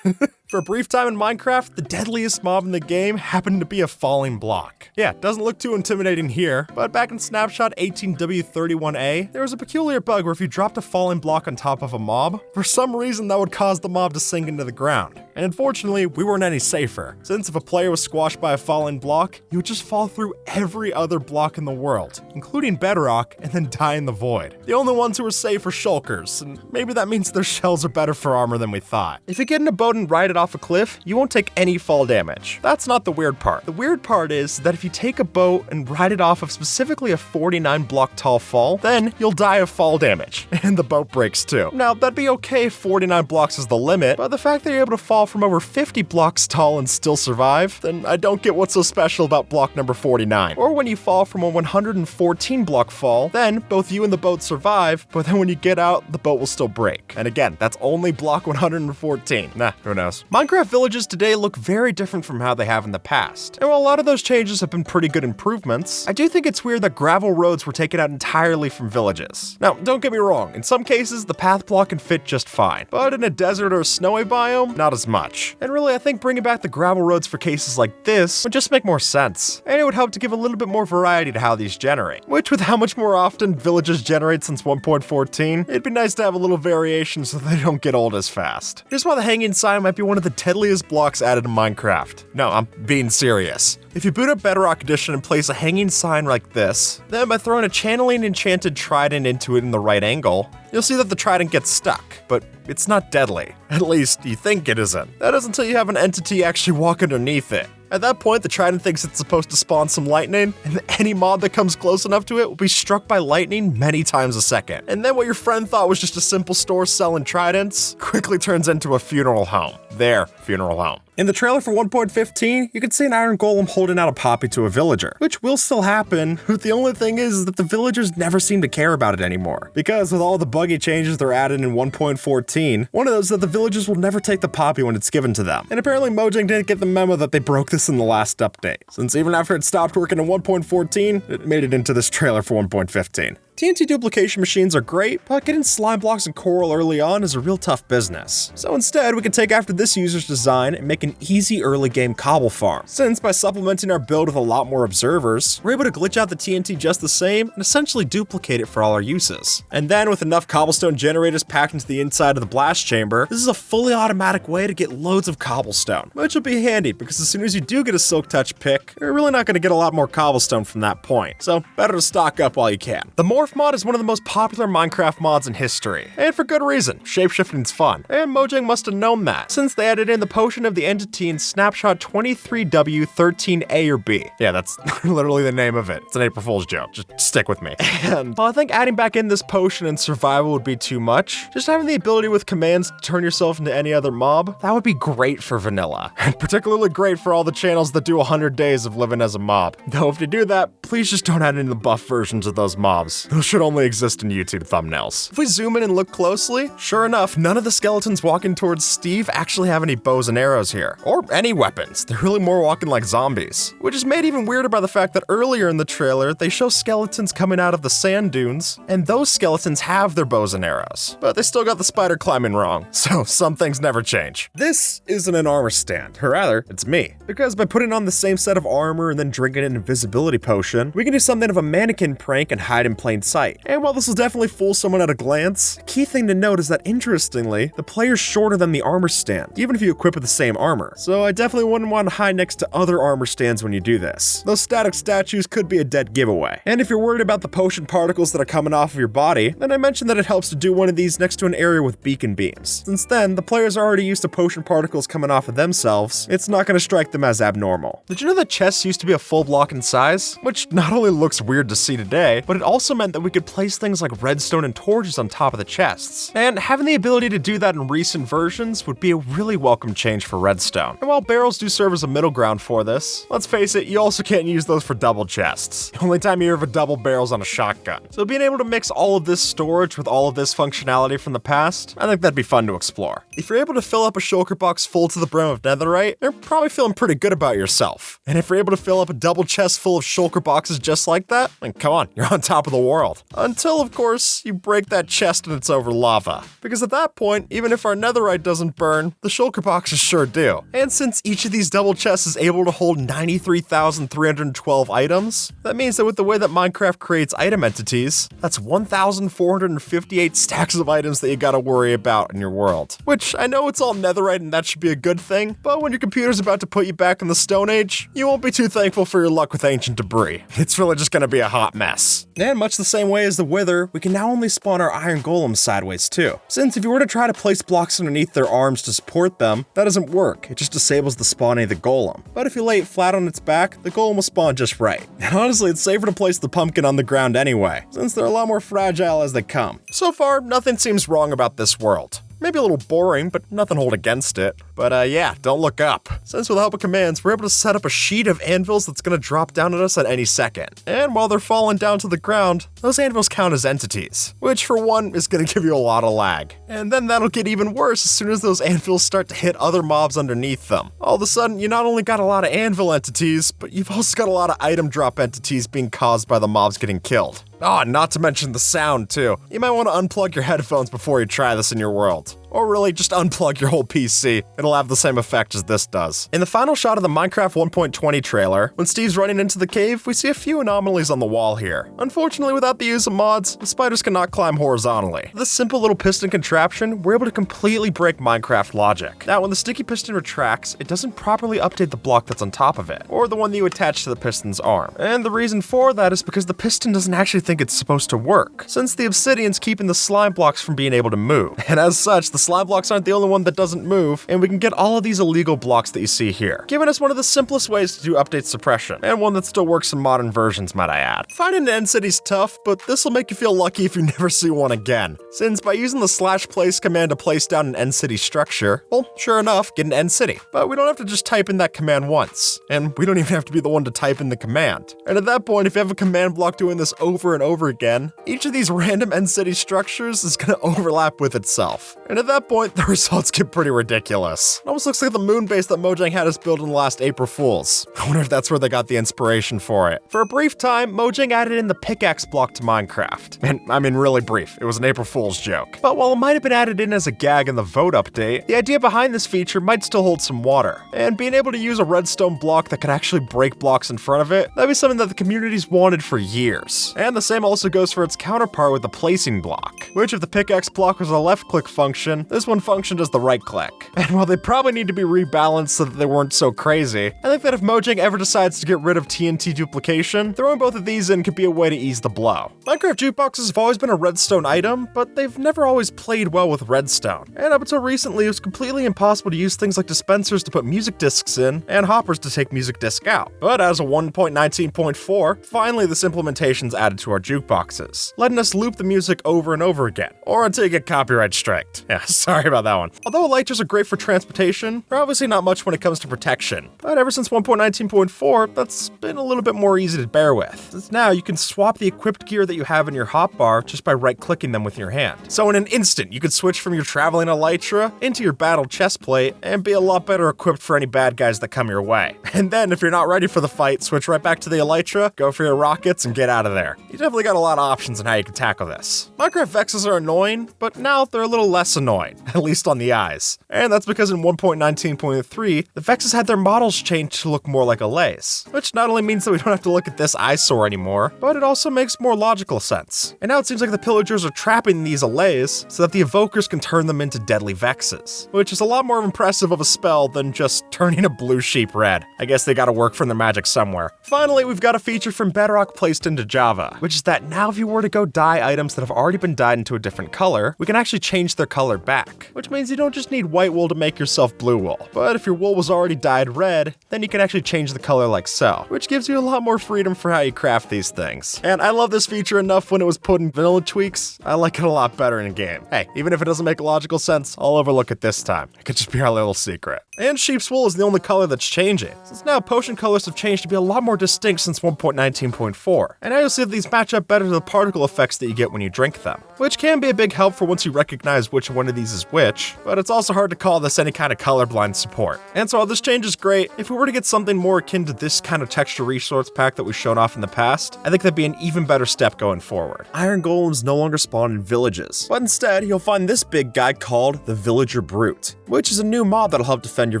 For a brief time in Minecraft, the deadliest mob in the game happened to be a falling block. Yeah, doesn't look too intimidating here, but back in Snapshot 18W31A, there was a peculiar bug where if you dropped a falling block on top of a mob, for some reason that would cause the mob to sink into the ground. And unfortunately, we weren't any safer, since if a player was squashed by a falling block, you would just fall through every other block in the world, including bedrock, and then die in the void. The only ones who were safe are shulkers, and maybe that means their shells are better for armor than we thought. If you get in a boat and ride it off a cliff, you won't take any fall damage. That's not the weird part. The weird part is that if you take a boat and ride it off of specifically a 49 block tall fall, then you'll die of fall damage, and the boat breaks too. Now, that'd be okay if 49 blocks is the limit, but the fact that you're able to fall from over 50 blocks tall and still survive, then I don't get what's so special about block number 49. Or when you fall from a 114 block fall, then both you and the boat survive, but then when you get out, the boat will still break. And again, that's only block 114. Nah, who knows? Minecraft villages today look very different from how they have in the past. And while a lot of those changes have been pretty good improvements, I do think it's weird that gravel roads were taken out entirely from villages. Now, don't get me wrong, in some cases, the path block can fit just fine, but in a desert or a snowy biome, not as much. And really, I think bringing back the gravel roads for cases like this would just make more sense. And it would help to give a little bit more variety to how these generate. Which, with how much more often villages generate since 1.14, it'd be nice to have a little variation so they don't get old as fast. Here's why the hanging sign might be one of the deadliest blocks added in Minecraft. No, I'm being serious. If you boot up Bedrock Edition and place a hanging sign like this, then by throwing a channeling enchanted trident into it in the right angle, you'll see that the trident gets stuck, but it's not deadly. At least, you think it isn't. That is until you have an entity actually walk underneath it. At that point, the trident thinks it's supposed to spawn some lightning, and any mob that comes close enough to it will be struck by lightning many times a second. And then what your friend thought was just a simple store selling tridents quickly turns into a funeral home. Their funeral home. In the trailer for 1.15, you can see an iron golem holding out a poppy to a villager, which will still happen, but the only thing is that the villagers never seem to care about it anymore. Because with all the buggy changes they're added in 1.14, one of those is that the villagers will never take the poppy when it's given to them. And apparently Mojang didn't get the memo that they broke this in the last update, since even after it stopped working in 1.14, it made it into this trailer for 1.15. TNT duplication machines are great, but getting slime blocks and coral early on is a real tough business. So instead, we can take after this user's design and make an easy early game cobble farm. Since by supplementing our build with a lot more observers, we're able to glitch out the TNT just the same and essentially duplicate it for all our uses. And then with enough cobblestone generators packed into the inside of the blast chamber, this is a fully automatic way to get loads of cobblestone, which will be handy because as soon as you do get a silk touch pick, you're really not going to get a lot more cobblestone from that point. So better to stock up while you can. The Morph mod is one of the most popular Minecraft mods in history, and for good reason. Shapeshifting's fun, and Mojang must have known that, since they added in the potion of the entity in Snapshot 23W13A or B. Yeah, that's literally the name of it. It's an April Fool's joke, just stick with me. And while I think adding back in this potion in survival would be too much, just having the ability with commands to turn yourself into any other mob, that would be great for vanilla, and particularly great for all the channels that do 100 days of living as a mob. Though if you do that, please just don't add in the buff versions of those mobs. Those should only exist in YouTube thumbnails. If we zoom in and look closely, sure enough, none of the skeletons walking towards Steve actually have any bows and arrows here, or any weapons. They're really more walking like zombies, which is made even weirder by the fact that earlier in the trailer, they show skeletons coming out of the sand dunes, and those skeletons have their bows and arrows, but they still got the spider climbing wrong, so some things never change. This isn't an armor stand, or rather, it's me, because by putting on the same set of armor and then drinking an invisibility potion, we can do something of a mannequin prank and hide in plain sight. And while this will definitely fool someone at a glance, the key thing to note is that interestingly, the player's shorter than the armor stand, even if you equip with the same armor. So I definitely wouldn't want to hide next to other armor stands when you do this. Those static statues could be a dead giveaway. And if you're worried about the potion particles that are coming off of your body, then I mentioned that it helps to do one of these next to an area with beacon beams. Since then, the players are already used to potion particles coming off of themselves, it's not going to strike them as abnormal. Did you know that chests used to be a full block in size? Which not only looks weird to see today, but it also meant meant that we could place things like redstone and torches on top of the chests. And having the ability to do that in recent versions would be a really welcome change for redstone. And while barrels do serve as a middle ground for this, let's face it, you also can't use those for double chests. The only time you hear of a double barrel's on a shotgun. So being able to mix all of this storage with all of this functionality from the past, I think that'd be fun to explore. If you're able to fill up a shulker box full to the brim of netherite, you're probably feeling pretty good about yourself. And if you're able to fill up a double chest full of shulker boxes just like that, then come on, you're on top of the world. Until, of course, you break that chest and it's over lava. Because at that point, even if our netherite doesn't burn, the shulker boxes sure do. And since each of these double chests is able to hold 93,312 items, that means that with the way that Minecraft creates item entities, that's 1,458 stacks of items that you gotta worry about in your world. Which, I know it's all netherite and that should be a good thing, but when your computer's about to put you back in the Stone Age, you won't be too thankful for your luck with ancient debris. It's really just gonna be a hot mess. And much the same way as the Wither, we can now only spawn our iron golems sideways too. Since if you were to try to place blocks underneath their arms to support them, that doesn't work, it just disables the spawning of the golem. But if you lay it flat on its back, the golem will spawn just right. And honestly, it's safer to place the pumpkin on the ground anyway, since they're a lot more fragile as they come. So far, nothing seems wrong about this world. Maybe a little boring, but nothing hold against it. But yeah, don't look up. Since with the help of commands, we're able to set up a sheet of anvils that's gonna drop down at us at any second. And while they're falling down to the ground, those anvils count as entities, which for one is gonna give you a lot of lag. And then that'll get even worse as soon as those anvils start to hit other mobs underneath them. All of a sudden, you not only got a lot of anvil entities, but you've also got a lot of item drop entities being caused by the mobs getting killed. Oh, not to mention the sound too. You might want to unplug your headphones before you try this in your world. Or really, just unplug your whole PC. It'll have the same effect as this does. In the final shot of the Minecraft 1.20 trailer, when Steve's running into the cave, we see a few anomalies on the wall here. Unfortunately, without the use of mods, the spiders cannot climb horizontally. With this simple little piston contraption, we're able to completely break Minecraft logic. Now, when the sticky piston retracts, it doesn't properly update the block that's on top of it, or the one that you attach to the piston's arm. And the reason for that is because the piston doesn't actually think it's supposed to work, since the obsidian's keeping the slime blocks from being able to move. And as such, the slime blocks aren't the only one that doesn't move, and we can get all of these illegal blocks that you see here, giving us one of the simplest ways to do update suppression, and one that still works in modern versions, might I add. Finding an end city's tough, but this will make you feel lucky if you never see one again, since by using the /place command to place down an end city structure, well, sure enough, get an end city. But we don't have to just type in that command once, and we don't even have to be the one to type in the command. And at that point, if you have a command block doing this over and over again, each of these random end city structures is going to overlap with itself. And at that point, the results get pretty ridiculous. It almost looks like the moon base that Mojang had us build in the last April Fools. I wonder if that's where they got the inspiration for it. For a brief time, Mojang added in the pickaxe block to Minecraft. And I mean really brief, it was an April Fool's joke. But while it might have been added in as a gag in the vote update, the idea behind this feature might still hold some water. And being able to use a redstone block that could actually break blocks in front of it, that'd be something that the community's wanted for years. And the same also goes for its counterpart with the placing block, which if the pickaxe block was a left-click function, this one functioned as the right-click. And while they probably need to be rebalanced so that they weren't so crazy, I think that if Mojang ever decides to get rid of TNT duplication, throwing both of these in could be a way to ease the blow. Minecraft jukeboxes have always been a redstone item, but they've never always played well with redstone. And up until recently, it was completely impossible to use things like dispensers to put music discs in, and hoppers to take music disc out. But as of 1.19.4, finally this implementation's added to our jukeboxes, letting us loop the music over and over again, or until you get copyright striked. Yeah, sorry about that one. Although elytras are great for transportation, they're obviously not much when it comes to protection. But ever since 1.19.4, that's been a little bit more easy to bear with, since now you can swap the equipped gear that you have in your hotbar just by right-clicking them with your hand. So in an instant, you could switch from your traveling elytra into your battle chestplate and be a lot better equipped for any bad guys that come your way. And then, if you're not ready for the fight, switch right back to the elytra, go for your rockets, and get out of there. You definitely got a lot of options on how you can tackle this. Minecraft Vexes are annoying, but now they're a little less annoying, at least on the eyes. And that's because in 1.19.3, the Vexes had their models changed to look more like allays, which not only means that we don't have to look at this eyesore anymore, but it also makes more logical sense. And now it seems like the pillagers are trapping these allays so that the evokers can turn them into deadly Vexes, which is a lot more impressive of a spell than just turning a blue sheep red. I guess they gotta work from their magic somewhere. Finally, we've got a feature from Bedrock placed into Java, which is that now if you were to go dye items that have already been dyed into a different color, we can actually change their color back. back, which means you don't just need white wool to make yourself blue wool. But if your wool was already dyed red, then you can actually change the color like so, which gives you a lot more freedom for how you craft these things. And I love this feature enough when it was put in vanilla tweaks, I like it a lot better in game. Hey, even if it doesn't make logical sense, I'll overlook it this time. It could just be our little secret. And sheep's wool is the only color that's changing, since now potion colors have changed to be a lot more distinct since 1.19.4. And now you'll see that these match up better to the particle effects that you get when you drink them, which can be a big help for once you recognize which one of these is which, but it's also hard to call this any kind of colorblind support. And so while this change is great, if we were to get something more akin to this kind of texture resource pack that we've shown off in the past, I think that'd be an even better step going forward. Iron golems no longer spawn in villages, but instead you'll find this big guy called the Villager Brute, which is a new mob that'll help defend your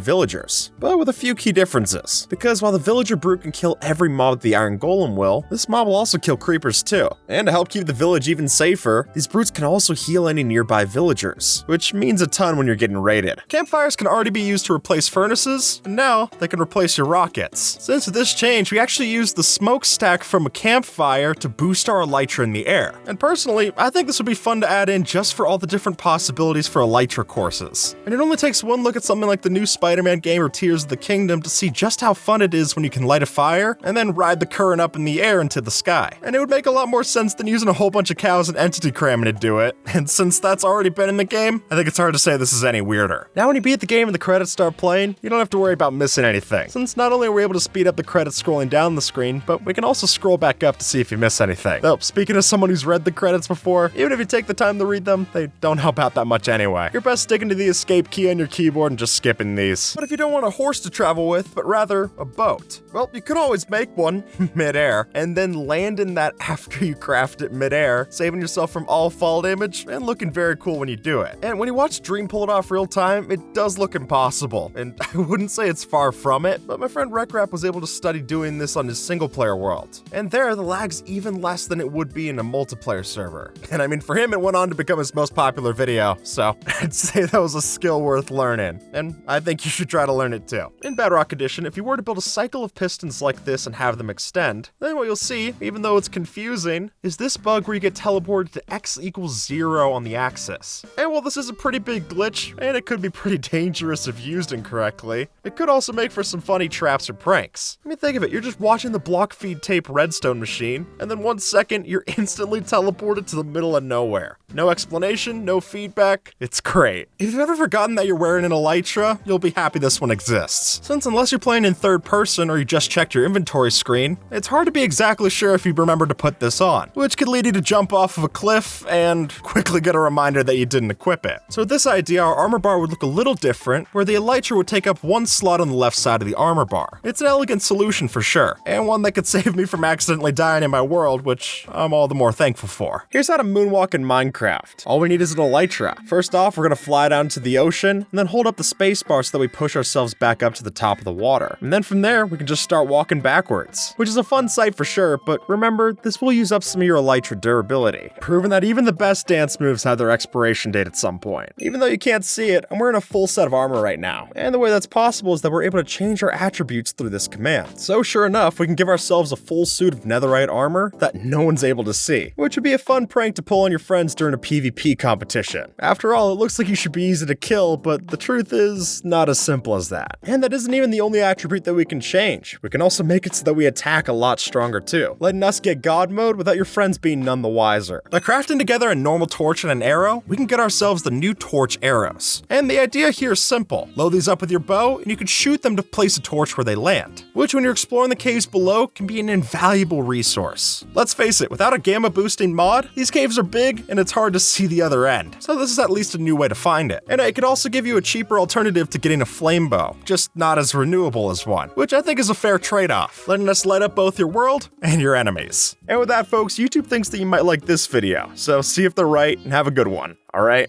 villagers, but with a few key differences. Because while the Villager Brute can kill every mob the Iron Golem will, this mob will also kill creepers too. And to help keep the village even safer, these brutes can also heal any nearby villagers, which means a ton when you're getting raided. Campfires can already be used to replace furnaces, and now they can replace your rockets. Since with this change, we actually used the smokestack from a campfire to boost our elytra in the air. And personally, I think this would be fun to add in just for all the different possibilities for elytra courses. And it only takes one look at something like the new Spider-Man game or Tears of the Kingdom to see just how fun it is when you can light a fire and then ride the current up in the air into the sky. And it would make a lot more sense than using a whole bunch of cows and entity cramming to do it. And since that's already been in the game, I think it's hard to say this is any weirder. Now when you beat the game and the credits start playing, you don't have to worry about missing anything, since not only are we able to speed up the credits scrolling down the screen, but we can also scroll back up to see if you miss anything. Though, speaking as someone who's read the credits before, even if you take the time to read them, they don't help out that much anyway. You're best sticking to the escape key on your keyboard and just skipping these. But if you don't want a horse to travel with, but rather a boat, well, you could always make one mid-air and then land in that after you craft it mid-air, saving yourself from all fall damage and looking very cool when you do it. And when you watch Dream pull it off real time, it does look impossible, and I wouldn't say it's far from it, but my friend Rekrap was able to study doing this on his single-player world. And there, the lag's even less than it would be in a multiplayer server. And I mean, for him, it went on to become his most popular video, so I'd say that was a skill worth learning, and I think you should try to learn it too. In Bedrock Edition, if you were to build a cycle of pistons like this and have them extend, then what you'll see, even though it's confusing, is this bug where you get teleported to x equals 0 on the axis. And while this is a pretty big glitch, and it could be pretty dangerous if used incorrectly, it could also make for some funny traps or pranks. I mean, think of it, you're just watching the block feed tape redstone machine, and then 1 second, you're instantly teleported to the middle of nowhere. No explanation, no feedback, it's great. If you've ever forgotten that you're wearing an elytra, you'll be happy this one exists. Since unless you're playing in third person or you just checked your inventory screen, it's hard to be exactly sure if you remember to put this on, which could lead you to jump off of a cliff and quickly get a reminder that you didn't equip it. So with this idea, our armor bar would look a little different, where the elytra would take up 1 slot on the left side of the armor bar. It's an elegant solution for sure, and one that could save me from accidentally dying in my world, which I'm all the more thankful for. Here's how to moonwalk in Minecraft. All we need is an elytra. First off, we're gonna fly down to the ocean, and then hold up the spacebar so that we push ourselves back up to the top of the water. And then from there, we can just start walking backwards, which is a fun sight for sure, but remember, this will use up some of your elytra durability, proving that even the best dance moves have their expiration date at some point. Even though you can't see it, I'm wearing a full set of armor right now, and the way that's possible is that we're able to change our attributes through this command. So sure enough, we can give ourselves a full suit of netherite armor that no one's able to see, which would be a fun prank to pull on your friends during a PvP competition. After all, it looks like you should be easy to kill, but the truth is not as simple as that. And that isn't even the only attribute that we can change. We can also make it so that we attack a lot stronger too, letting us get God mode without your friends being none the wiser. By crafting together a normal torch and an arrow, we can get ourselves the new torch arrows. And the idea here is simple. Load these up with your bow, and you can shoot them to place a torch where they land, which when you're exploring the caves below can be an invaluable resource. Let's face it, without a gamma boosting mod, these caves are big and it's hard to see the other end. So this is at least a new way to find it. And it could also give you a cheaper alternative to getting a flame bow, just not as renewable as one, which I think is a fair trade-off, letting us light up both your world and your enemies. And with that, folks, YouTube thinks that you might like this video, so see if they're right and have a good one, alright?